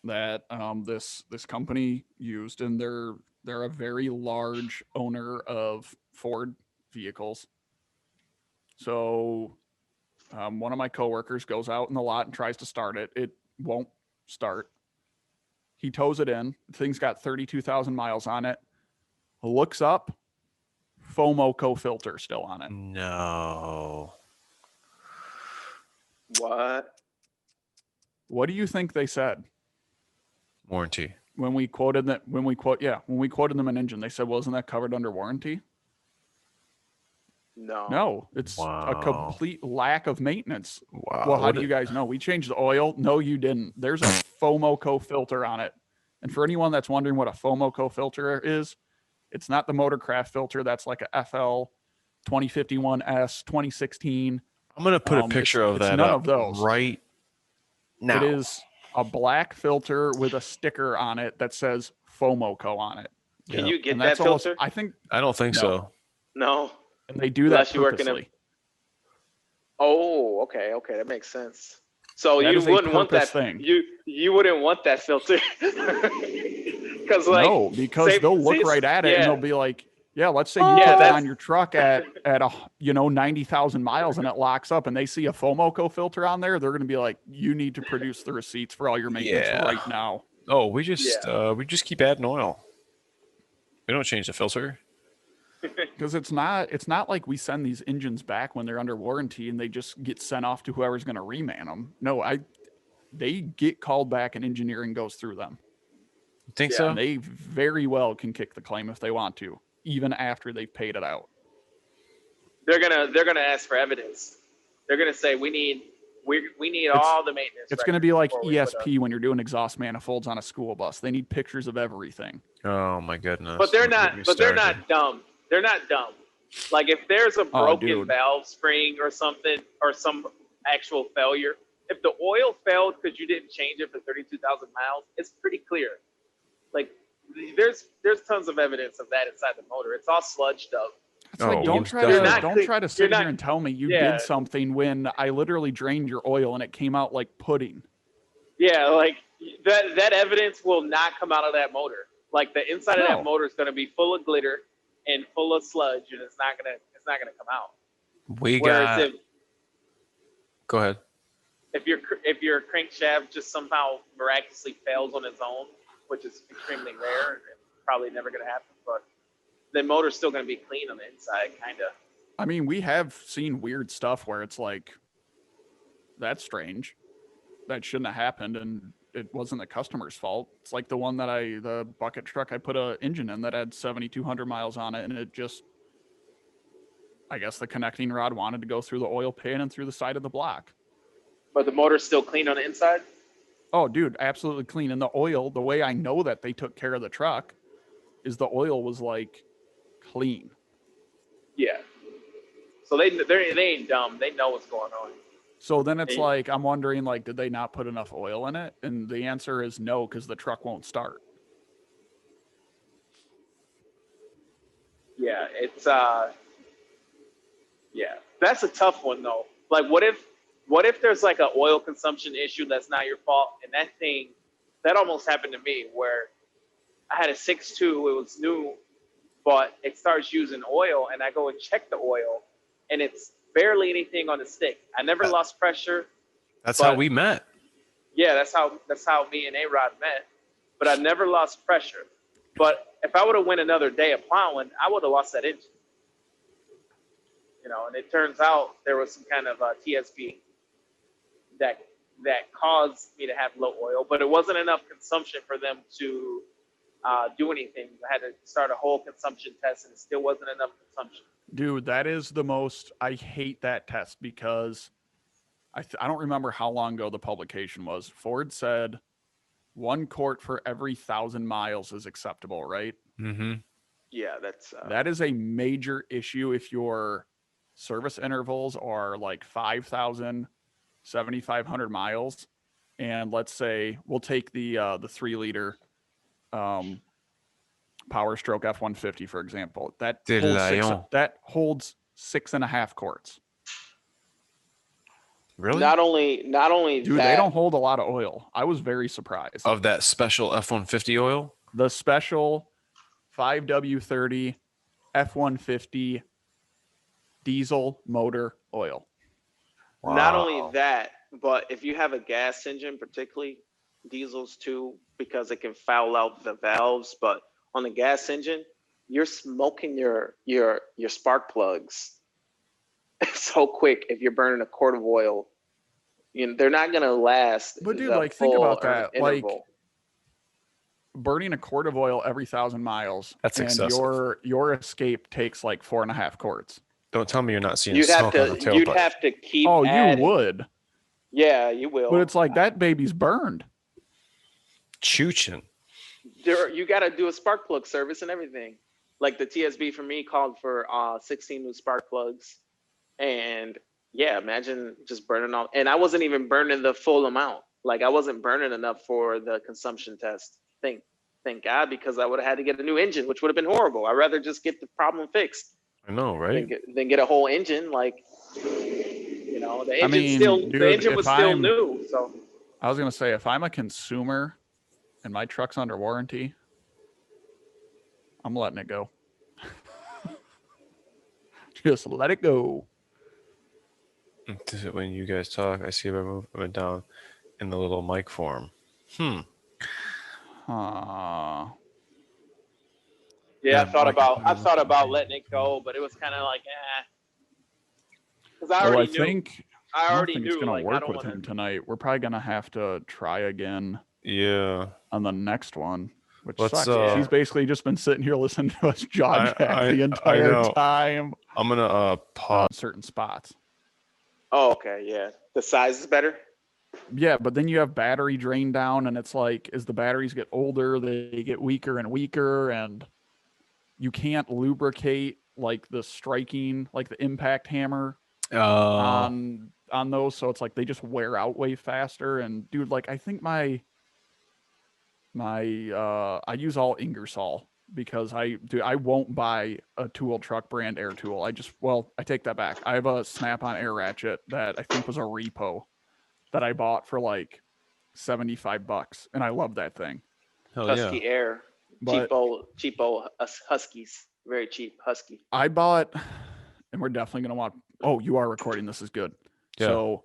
that this company used, and they're a very large owner of Ford vehicles. So one of my coworkers goes out in the lot and tries to start it. It won't start. He tows it in. The thing's got 32,000 miles on it. Looks up, FOMO filter still on it.
No.
What?
What do you think they said
Warranty.
when we quoted that? When we quoted them an engine, they said, "Well, isn't that covered under warranty?"
No.
No, it's a
Wow.
complete lack of maintenance.
Wow.
Well, how do you guys know? We changed the oil. No, you didn't. There's a FOMO filter on it. And for anyone that's wondering what a FOMO filter is, it's not the Motorcraft filter. That's like a FL 2051S 2016.
I'm going to put a picture of that
none
up
of those.
right now.
It is a black filter with a sticker on it that says FOMO on it.
Can you get
And
that
that's almost,
filter?
I don't think
No.
so.
No.
And they do
Unless
that
you work in a-
purposely.
Oh, okay, that makes sense. So
That
you
is a
wouldn't want that
purpose thing.
You wouldn't want that filter because
No, because they'll look right at it and they'll be like, yeah, let's say you put that on your truck at 90,000 miles and it locks up and they see a FOMO filter on there, they're going to be like, you need to produce the receipts for all your maintenance right now.
Oh, we just keep adding oil. We don't change the filter.
Because it's not like we send these engines back when they're under warranty and they just get sent off to whoever's going to reman them. No, they get called back and engineering goes through them.
You think so?
And they very well can kick the claim if they want to, even after they've paid it out.
They're gonna ask for evidence. They're gonna say we need all the maintenance.
It's going to be like ESP when you're doing exhaust manifolds on a school bus. They need pictures of everything.
Oh my goodness.
But they're not dumb. They're not dumb. Like if there's a broken valve spring or something, or some actual failure, if the oil failed because you didn't change it for 32,000 miles, it's pretty clear. Like there's tons of evidence of that inside the motor. It's all sludged up.
It's like don't try to sit here and tell me you did something when I literally drained your oil and it came out like pudding.
Yeah, like that evidence will not come out of that motor. Like the inside of that motor is going to be full of glitter and full of sludge, and it's not gonna come out.
Go ahead.
If your crankshaft just somehow miraculously fails on its own, which is extremely rare and probably never gonna happen, but the motor's still gonna be clean on the inside, kind of.
I mean, we have seen weird stuff where it's like, that's strange. That shouldn't have happened, and it wasn't the customer's fault. It's like the one that the bucket truck I put a engine in that had 7,200 miles on it, and it just, I guess the connecting rod wanted to go through the oil pan and through the side of the block.
But the motor's still clean on the inside?
Oh, dude, absolutely clean. And the oil, the way I know that they took care of the truck is the oil was like clean.
Yeah. So they ain't dumb. They know what's going on.
So then it's like, I'm wondering, like, did they not put enough oil in it? And the answer is no, because the truck won't start.
Yeah, it's that's a tough one though. Like, what if there's like an oil consumption issue that's not your fault, and that almost happened to me where I had a 6.2, it was new, but it starts using oil, and I go and check the oil, and it's barely anything on the stick. I never lost pressure.
That's how we met.
Yeah, that's how me and A-Rod met. But I never lost pressure. But if I would have went another day of plowing, I would have lost that engine. And it turns out there was some kind of TSB that caused me to have low oil, but it wasn't enough consumption for them to do anything. I had to start a whole consumption test, and it still wasn't enough consumption.
Dude, that is the most. I hate that test because I don't remember how long ago the publication was. Ford said 1 quart for every 1,000 miles is acceptable, right?
Mm-hmm.
Yeah, that's
That is a major issue if your service intervals are like 5,000, 7,500 miles. And let's say we'll take the 3-liter Powerstroke F-150, for example. That holds 6.5 quarts.
Really?
not only
Dude,
that,
they don't hold a lot of oil. I was very surprised.
Of that special F-150 oil?
The special 5W30 F-150 diesel motor oil.
Not only that, but if you have a gas engine, particularly diesels too, because it can foul out the valves. But on the gas engine, you're smoking your spark plugs so quick if you're burning a quart of oil. You know, they're not gonna last.
But dude,
the
like, think
full
about that. Like,
interval.
burning a quart of oil every 1,000 miles,
That's
and
excessive.
your escape takes like 4.5 quarts.
Don't tell me you're not seeing
You'd have
smoke on the
to
tailpipe.
keep.
Oh,
adding.
you would.
Yeah, you will.
But it's like that baby's burned.
Chooching.
You got to do a spark plug service and everything. Like the TSB for me called for 16 new spark plugs, and yeah, imagine just burning off. And I wasn't even burning the full amount. Like I wasn't burning enough for the consumption test. Thank God, because I would have had to get a new engine, which would have been horrible. I'd rather just get the problem fixed.
I know, right?
Than get a whole engine. Like, you know, the engine
dude,
the engine was still
I'm-
new. So
I was gonna say, if I'm a consumer and my truck's under warranty, I'm letting it go. Just let it go.
When you guys talk, I see I went down in the little mic form.
Uh,
yeah, I thought
like-
about letting it go, but it was kind of like, because I
well,
already
I
knew.
think
I
I don't
already
think
knew.
it's gonna
Like, I
work
don't
with
want
him
to.
tonight. We're probably gonna have to try again
Yeah.
on the next one, which
Let's,
sucks. He's basically just been sitting here listening to us jaw
I-
jack
I-
the
I
entire
know.
time
I'm gonna pause.
on certain spots.
Oh, okay, yeah. The size is better.
Yeah, but then you have battery drain down, and it's like, as the batteries get older, they get weaker and weaker, and you can't lubricate like the striking, like the impact hammer on those. So it's like they just wear out way faster. And dude, like I think I use all Ingersoll because I won't buy a tool truck brand air tool. I take that back. I have a Snap-on air ratchet that I think was a repo that I bought for like $75, and I love that thing.
Hell
Husky
yeah.
Air.
But
Cheapo Huskies. Very cheap Husky.
I bought, and we're definitely gonna want. Oh, you are recording. This is good.
Yeah.
So,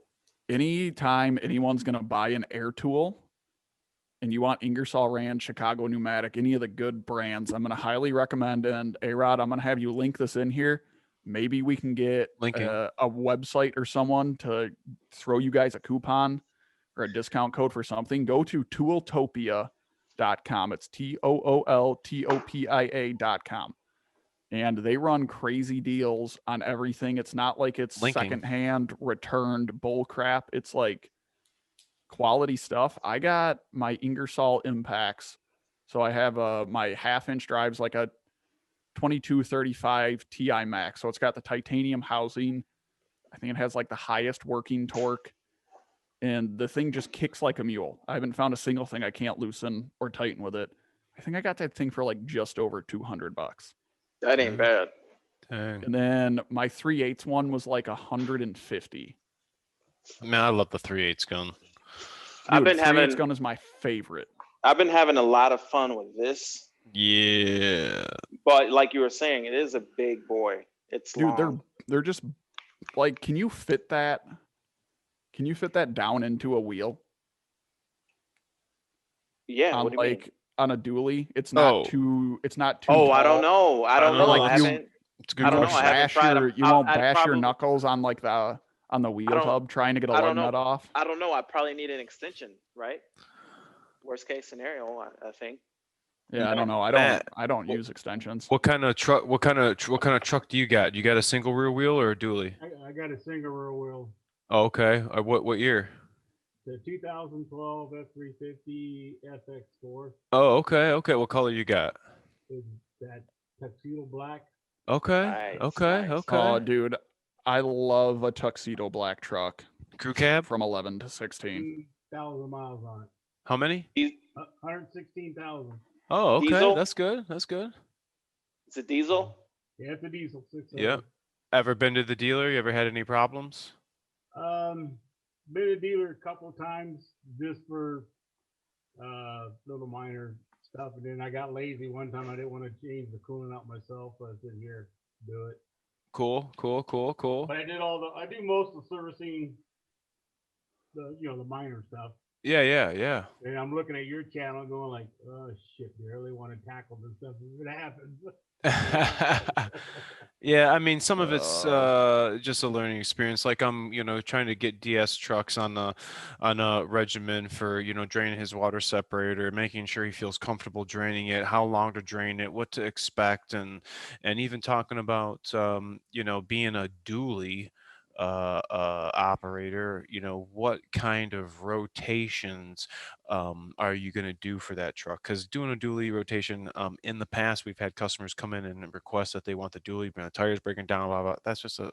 anytime anyone's gonna buy an air tool, and you want Ingersoll Rand, Chicago Pneumatic, any of the good brands, I'm gonna highly recommend. And A-Rod, I'm gonna have you link this in here. Maybe we can get a website or someone to throw you guys a coupon or a discount code for something. Go to tooltopia.com. It's tooltopia.com. And they run crazy deals on everything. It's not like it's secondhand returned bull crap. It's like quality stuff. I got my Ingersoll impacts. So I have my 1/2-inch drives, like a 2235 Ti Max. So it's got the titanium housing. I think it has like the highest working torque. And the thing just kicks like a mule. I haven't found a single thing I can't loosen or tighten with it. I think I got that thing for like just over $200.
That ain't bad.
Dang.
And then my 3/8 one was like 150.
Man, I love the 3/8 gun.
Dude,
I've been
3/8 gun is my favorite.
I've been having a lot of fun with this.
Yeah.
But like you were saying, it is a big boy. It's
Dude,
long.
they're just like, can you fit that down into a wheel?
Yeah.
On
What do you mean?
like on a dually? It's not too
Oh, I
tall.
don't know. I don't know.
Like,
I haven't.
It's a good
I don't know.
question.
I haven't tried them.
You won't
I'd
bash your
probably-
knuckles on like on the wheel
don't-
hub trying to get a
I don't
lug
know.
nut off.
I don't know. I probably need an extension, right? Worst case scenario, I think.
Yeah, I don't know.
Matt,
I don't use extensions.
what kind of truck? What kind of truck do you got? You got a single rear wheel or a dually?
I got a single rear wheel.
Oh, okay. What year?
The 2012 F350 FX4
Oh, okay. Okay. What color you got?
is that tuxedo black.
Okay.
Nice,
Okay.
nice.
Okay.
Oh, dude, I love a tuxedo black truck
Crew cab?
from 11 to 16.
16,000 miles on it.
How many?
116,000.
Oh, okay.
Diesel?
That's good. That's good.
It's a diesel.
Yeah, it's a diesel 6.
Yep. Ever been to the dealer? You ever had any problems?
Been a dealer a couple of times just for little minor stuff, and then I got lazy one time. I didn't want to change the coolant out myself, so I said, "Here, do it."
Cool. Cool. Cool. Cool.
But I do most of the servicing, the minor stuff.
Yeah. Yeah. Yeah.
And I'm looking at your channel, going like, "Oh shit, they really want to tackle this stuff if it happens."
Yeah, I mean, some of it's just a learning experience. Like I'm, trying to get DS trucks on a regimen for, draining his water separator, making sure he feels comfortable draining it, how long to drain it, what to expect, and even talking about, being a dually operator, what kind of rotations are you going to do for that truck? Because doing a dually rotation, in the past, we've had customers come in and request that they want the dually, but the tires breaking down, blah, blah. That's just a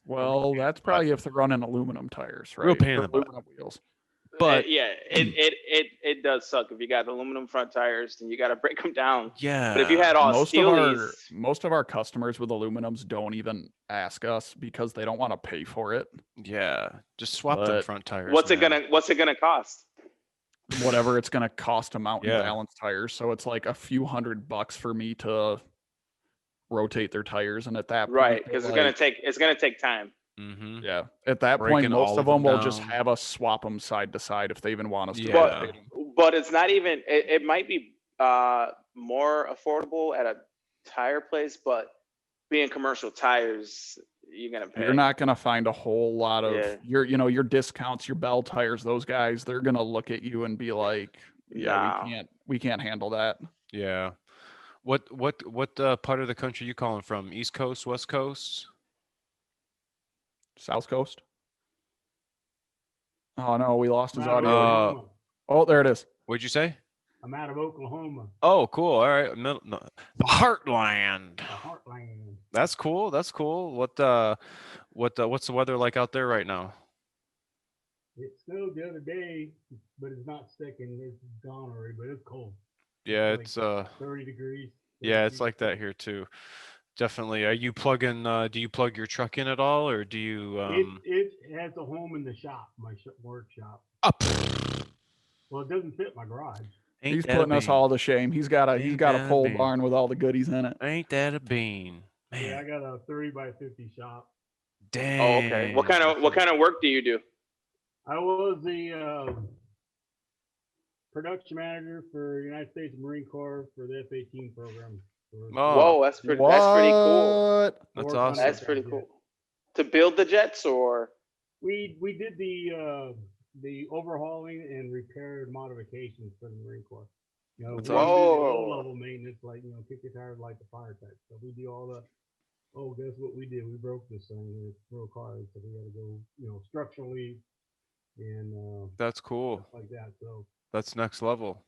Well, that's probably if they're running aluminum tires, right?
real pain in
Or
the butt.
aluminum wheels.
But
it does suck if you got aluminum front tires, then you got to break them down.
yeah,
But if you had all steelies,
Most of our customers with aluminums don't even ask us because they don't want to pay for it.
yeah, just swap them
But
front tires.
what's it
man.
gonna cost?
Whatever it's gonna cost to mount and
Yeah.
balance tires. So it's like a few $100 for me to rotate their tires, and at that point,
Right, because
they're
it's gonna take time.
Mhm.
yeah. At that
Breaking
point, most
all
of
of
them
them
will just
down.
have us swap them side to side if they even want us to.
Yeah.
rotate 'em.
But it's not even. It might be more affordable at a tire place, but being commercial tires, you're gonna pay.
You're not gonna find a whole lot of
Yeah.
your discounts, your Bell tires. Those guys, they're gonna look at you and be like, "Yeah,
No.
we can't handle that."
Yeah. What part of the country you calling from? East Coast, West Coast?
South Coast. Oh no, we lost his
I'm out of
audio.
Oklahoma.
Oh, there it is.
What'd you say?
I'm out of Oklahoma,
Oh, cool. All right. No, the Heartland.
the heartland.
That's cool. That's cool. What's the weather like out there right now?
It snowed the other day, but it's not sticking. It's gone already, but it's cold.
Yeah,
like
it's
30 degrees.
yeah, it's like that here too. Definitely. Are you plugging do you plug your truck in at all, or do you
It has a home in the shop, my workshop. Well, it doesn't fit my garage.
ain't
He's
that a
putting us
bean?
all to shame. He's got a
Ain't that a
pole
bean?
barn with all the goodies in it.
Ain't that a bean?
Yeah, I
Man,
got a 30 by 50 shop.
dang.
Oh, okay. What kind of work do you do?
I was the production manager for United States Marine Corps for the F-18 program.
Oh,
Whoa, that's pretty cool.
What?
that's awesome.
That's pretty cool. To build the jets, or
We did the overhauling and repair modifications for the Marine Corps.
That's
we don't do the
awesome.
low level maintenance like kick your tires, like the fire type. So we do all the. Oh, guess what we did? We broke this thing. It broke hard, so we got to go, structurally and
That's cool.
stuff like that. So
That's next level.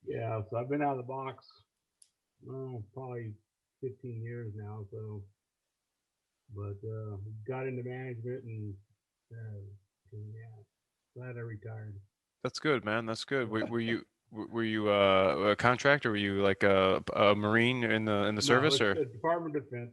yeah, so I've been out of the box, probably 15 years now. So, but got into management and yeah, glad I retired.
That's good, man. That's good. Were you a contractor? Were you like a Marine in the service,
No,
or?
it's the Department of Defense.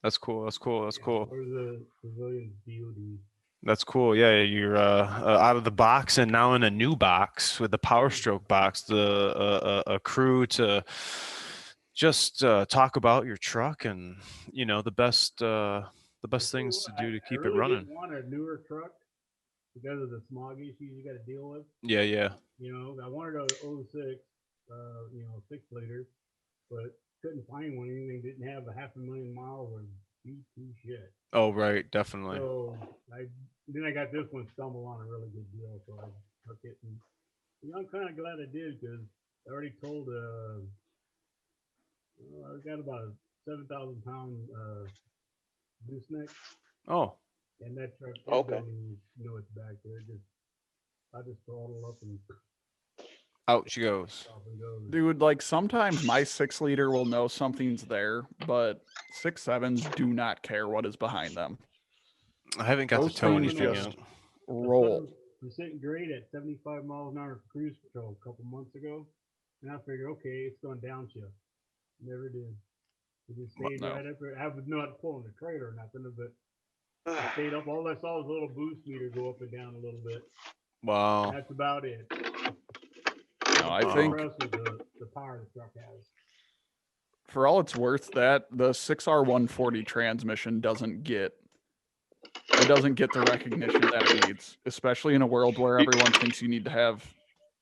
That's cool. That's cool. That's cool.
Or the civilian DOD.
That's cool. Yeah, you're out of the box and now in a new box with the Powerstroke box. A crew to just talk about your truck and the best things to do to keep it running.
I want a newer truck because of the smog issues you got to deal with.
Yeah, yeah.
I wanted a 06, 6-liter, but couldn't find one. Anything didn't have a 500,000 miles or beat shit.
Oh, right, definitely.
So I got this one stumbled on a really good deal, so I took it, and I'm kind of glad I did because I already told. I got about a 7,000 pound gooseneck,
Oh,
and that truck
Okay.
don't even know it's back there. I just throttle up and
out she goes.
off and goes.
Dude, like sometimes my 6-liter will know something's there, but 6.7s do not care what is behind them.
I haven't got to
Those
tow
things
anything
just
yet.
roll.
I'm sitting great at 75 miles an hour for cruise control a couple months ago, and I figured, okay, it's going downshift. Never did. It just stayed
No.
right up there. I was not pulling the trailer or nothing, but I stayed up. All I saw was a little boost meter go up and down a little bit.
Wow.
That's about it.
No, I
Wow.
think
Impressed with the power the truck has.
for all it's worth, that the 6R140 transmission doesn't get the recognition that it needs, especially in a world where everyone thinks you need to have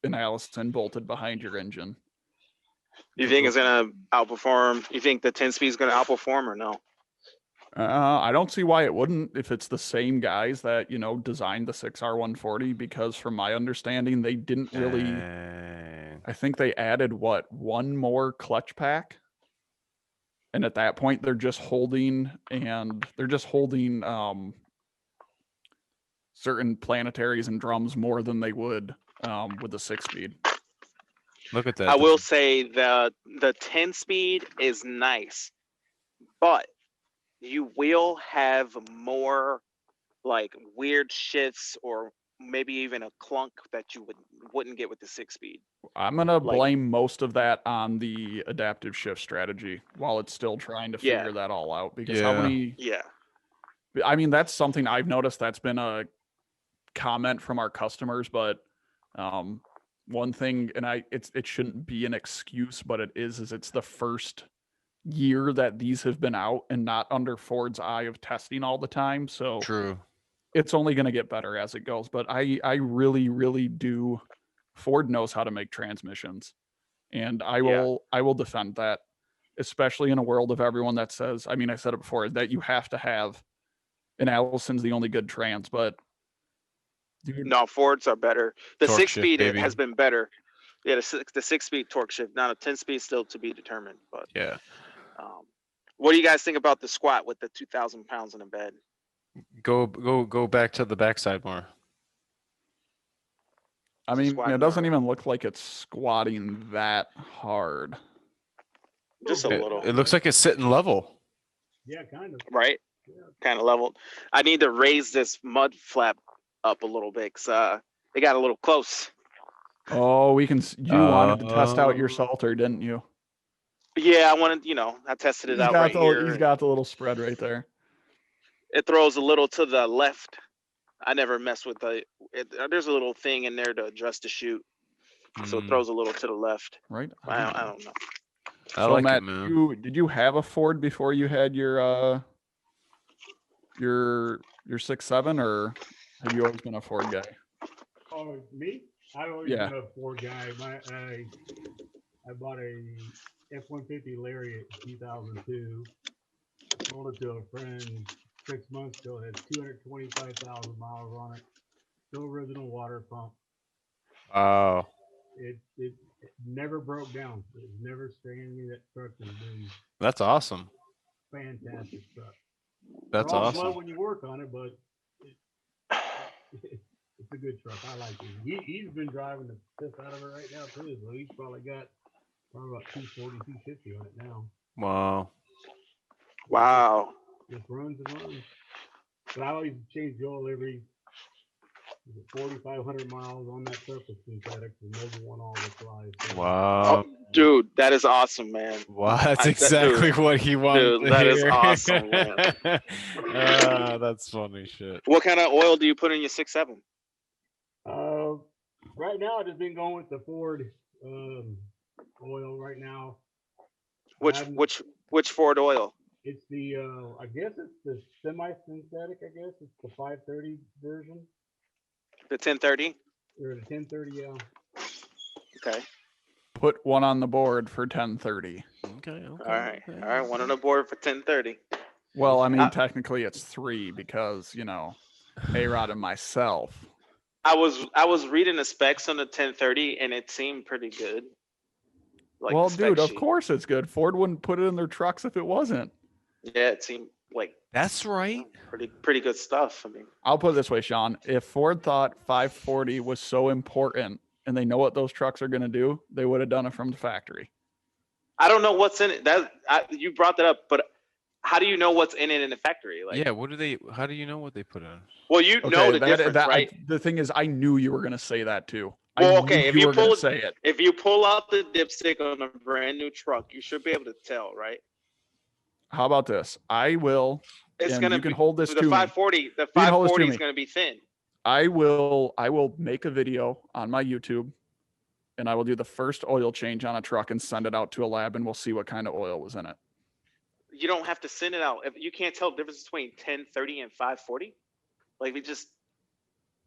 an Allison bolted behind your engine.
You think it's gonna outperform? You think the 10 speed is gonna outperform or no?
I don't see why it wouldn't if it's the same guys that, designed the 6R140, because from my understanding, they didn't really,
Dang.
I think they added one more clutch pack. And at that point, they're just holding certain planetaries and drums more than they would with the 6-speed.
Look at that.
I will say the 10 speed is nice, but you will have more like weird shifts or maybe even a clunk that you wouldn't get with the 6-speed.
I'm gonna
Like-
blame most of that on the adaptive shift strategy while it's still trying to
Yeah.
figure that all out. Because how
Yeah.
many?
Yeah.
I mean, that's something I've noticed. That's been a comment from our customers, but one thing, and it shouldn't be an excuse, but it is it's the first year that these have been out and not under Ford's eye of testing all the time. So
True.
it's only going to get better as it goes. But I really, really do. Ford knows how to make transmissions, and I will defend that, especially in a world of everyone that says, I mean, I said it before, that you have to have an Allison's the only good trans, but dude,
No, Fords are better. The
Torque shift,
6-speed
baby.
has been better. Yeah, the 6-speed torque shift. Now the 10-speed still to be determined. But
Yeah.
what do you guys think about the squat with the 2,000 pounds in the bed?
Go back to the backside more.
I mean,
squatting
it doesn't
or-
even look like it's squatting that hard.
Just a
It,
little,
it looks like it's sitting level.
Yeah, kind of.
right?
Yeah.
Kind of leveled. I need to raise this mud flap up a little bit because it got a little close.
Oh, you wanted to test out your salter, didn't you?
Yeah, I wanted, I tested it out right here.
He's got the little spread right there.
It throws a little to the left. I never mess with there's a little thing in there to adjust the chute. So it
Mm,
throws a little to the left.
Right.
I don't know.
I
So
like
Matt,
it, man.
did you have a Ford before you had your 6.7, or have you always been a Ford guy?
Oh, me? I've always
Yeah.
been a Ford guy. I bought a F-150 Lariat in 2002. Sold it to a friend 6 months ago. It had 225,000 miles on it. Still original water pump.
Wow.
It never broke down. It was never stranded. That truck has been
That's awesome.
fantastic truck.
That's
They're all slow
awesome.
when you work on it, but it's a good truck. I like it. He's been driving the piss out of it right now too. So he's probably got about 240, 250 on it now.
Wow.
Wow.
Just runs and runs. But I always change the oil every 4,500 miles on that truck with synthetic. The Noble one always flies. So
Wow.
Dude, that is awesome, man.
Wow, that's
I-
exactly what he wanted
dude,
to
that is
hear.
awesome, man.
That's funny shit.
What kind of oil do you put in your 6.7?
Right now, I've just been going with the Ford oil right now.
Which Ford oil?
It's the, I guess it's the semi-synthetic, I guess. It's the 530 version.
The 1030?
Or the 1030, yeah.
Okay.
Put one on the board for 1030.
Okay.
All right. One on the board for 1030.
Well, I mean, technically it's 3 because, A-Rod and myself.
I was reading the specs on the 1030 and it seemed pretty good. Like
well,
the spec
dude, of
sheet.
course it's good. Ford wouldn't put it in their trucks if it wasn't.
Yeah, it seemed like
That's right.
pretty good stuff. I mean,
I'll put it this way, Sean. If Ford thought 540 was so important and they know what those trucks are going to do, they would have done it from the factory.
I don't know what's in it. You brought that up, but how do you know what's in it in the factory? Like,
Yeah, what do they? How do you know what they put in?
well, you know the difference, right?
The thing is, I knew you were going to say that too.
Well, okay, if you
were going
pull
to say it,
if you pull out the dipstick on a brand new truck, you should be able to tell, right?
how about this? I will.
It's
and
gonna
you can
be
hold this
the
to
540.
me.
The
You can hold this to
540 is
me.
gonna be thin.
I will make a video on my YouTube, and I will do the first oil change on a truck and send it out to a lab, and we'll see what kind of oil was in it.
You don't have to send it out. If you can't tell the difference between 1030 and 540, like we just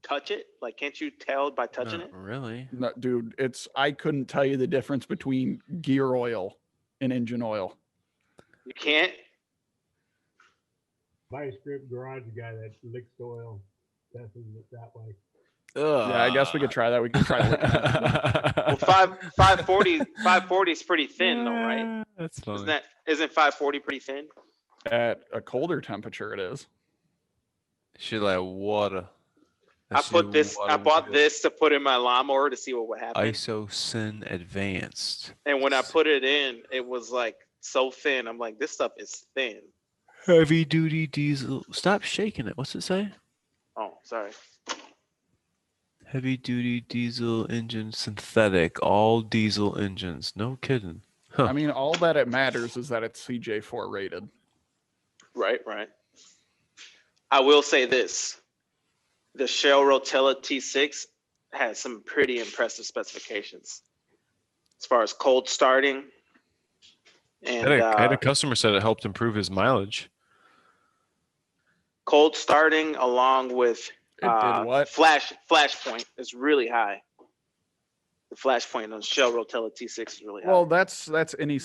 touch it. Like, can't you tell by touching
Not
it?
really.
No, dude, I couldn't tell you the difference between gear oil and engine oil.
You can't.
Buy a strip garage guy that licks the oil. Tests it that way.
Yeah, I guess we could try that. We could try
Well, 540 is pretty thin though, right?
That's funny.
Isn't 540 pretty thin?
at a colder temperature. It is.
Shit like water.
I bought this to put in my lawnmower to see what would happen.
Isocin advanced.
And when I put it in, it was like so thin. I'm like, this stuff is thin.
Heavy duty diesel. Stop shaking it. What's it say?
Oh, sorry.
Heavy duty diesel engine synthetic. All diesel engines. No kidding. Huh.
I mean, all that it matters is that it's CJ4 rated.
Right. I will say this. The Shell Rotella T6 has some pretty impressive specifications as far as cold starting. And
I had a customer said it helped improve his mileage.
Cold starting along with
It did what?
flash point is really high. The flash point on Shell Rotella T6 is really high.
Well, that's any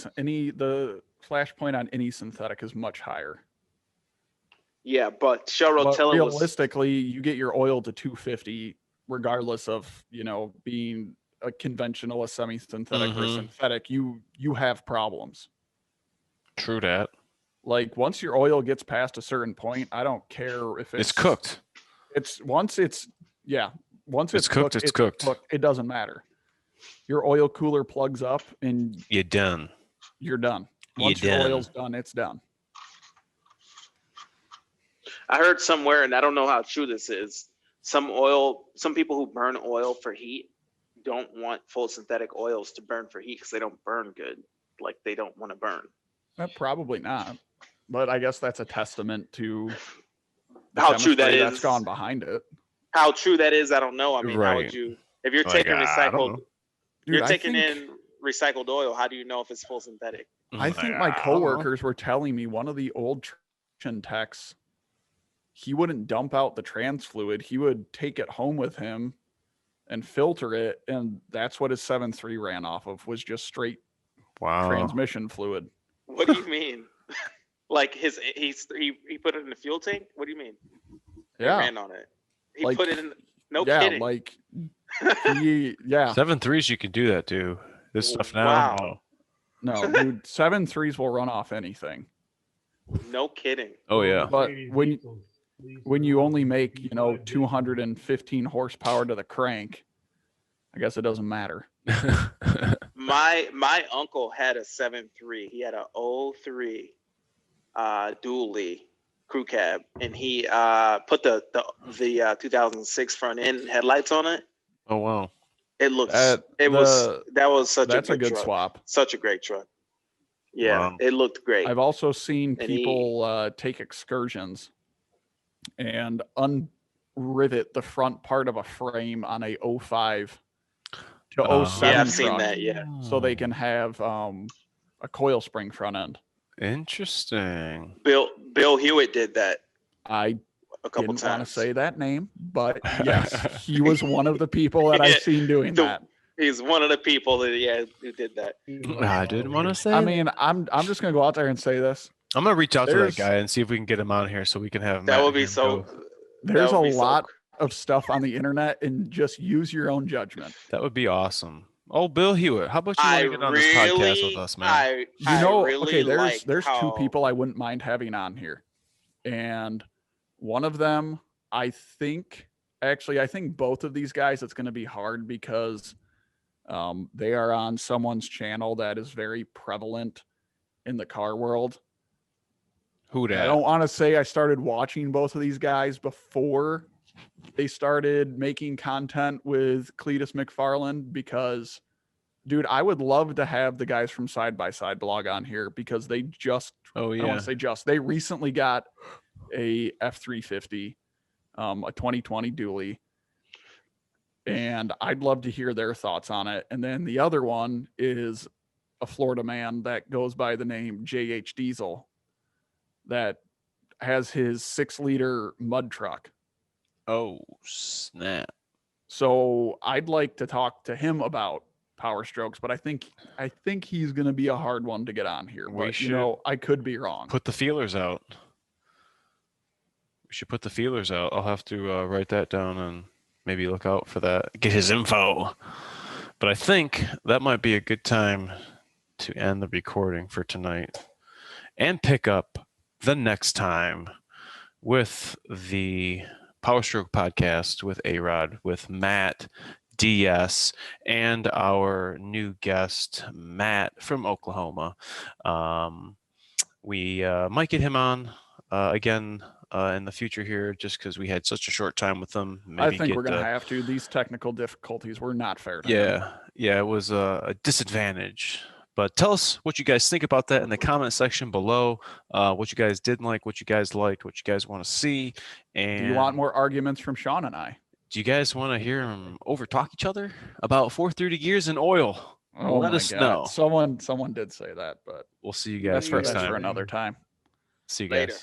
the flash point on any synthetic is much higher.
Yeah, but Shell
But
Rotella was
realistically, you get your oil to 250 regardless of, being a conventional, a semi-synthetic, or a synthetic. You have problems.
True that.
Like once your oil gets past a certain point, I don't care if
It's cooked.
Once it's
cooked, it's cooked.
It doesn't matter. Your oil cooler plugs up and
You're done.
you're done.
You're
Once your
done.
oil's done, it's done.
I heard somewhere, and I don't know how true this is. Some people who burn oil for heat don't want full synthetic oils to burn for heat because they don't burn good. Like they don't want to burn.
Probably not. But I guess that's a testament to the
How true that
chemistry
is.
that's gone behind it.
How true that is, I don't know. I mean, how would
Right.
you, if you're
Like,
taking
I don't
recycled,
know.
Dude,
you're
I
taking
think-
in recycled oil, how do you know if it's full synthetic?
I think my coworkers were telling me one of the old traction techs, he wouldn't dump out the trans fluid. He would take it home with him and filter it. And that's what his 7.3 ran off of, was just straight
Wow.
transmission fluid.
What do you mean? Like he put it in the fuel tank? What do you mean? He
Yeah.
ran on it. He
Like,
put it in. No
yeah,
kidding.
like yeah.
7.3s, you can do that too. This stuff now.
Wow.
No, dude, 7.3s will run off anything.
No kidding.
Oh yeah.
But
Mercedes
when
diesels, these
when you
are
only make,
V5
215 horsepower to the crank, I guess it doesn't matter.
My uncle had a 7.3. He had a 03 dually crew cab, and he put the 2006 front end headlights on it.
Oh wow.
It looks.
That
was such
That's
a good
good
truck.
Swap.
Such a great truck. Yeah,
Wow.
it looked great.
I've also seen
And
people take excursions and unrivet the front part of a frame on a 05 to
Oh.
07
Yeah, I've seen
truck,
that. Yeah.
so they can have a coil spring front end.
Interesting.
Bill Hewitt did that
I
a couple
didn't want to
times.
say that name, but yes, he was one of the people that I've seen doing
The-
that.
He's one of the people that who did that.
I didn't want to say.
I mean, I'm just gonna go out there and say this.
I'm gonna reach out to that
there's-
guy and see if we can get him on here so we can have.
That
Matt
would be
here
so.
go.
There's
that
a
would be so
lot of stuff on the internet, and just use your own judgment.
That would be awesome. Oh, Bill Hewitt, how about you want to get on this podcast with us, man?
There's two people I wouldn't mind having on here. And one of them, I think both of these guys, it's going to be hard because they are on someone's channel that is very prevalent in the car world.
Who dat?
I don't want to say I started watching both of these guys before they started making content with Cletus McFarland because, dude, I would love to have the guys from Side by Side blog on here because they just, I don't want to say just, they recently got a F350, a 2020 dually, and I'd love to hear their thoughts on it. And then the other one is a Florida man that goes by the name JH Diesel that has his 6-liter mud truck.
Oh, snap.
So I'd like to talk to him about Powerstrokes, but I think he's going to be a hard one to get on here. But, I could be wrong.
Put the feelers out. We should put the feelers out. I'll have to write that down and maybe look out for that. Get his info. But I think that might be a good time to end the recording for tonight and pick up the next time with the Powerstroke Podcast with A-Rod, with Matt, DS, and our new guest, Matt from Oklahoma. We might get him on again in the future here just because we had such a short time with him.
Maybe I think we're going to have to. These technical difficulties were not fair to him.
Yeah, it was a disadvantage. But tell us what you guys think about that in the comment section below. What you guys didn't like, what you guys liked, what you guys want to see. And
do you want more arguments from Sean and I?
Do you guys want to hear them overtalk each other about 430 gears and oil? Let us know.
Someone did say that, but
we'll see you guys next time.
For another time.
See you guys. Later.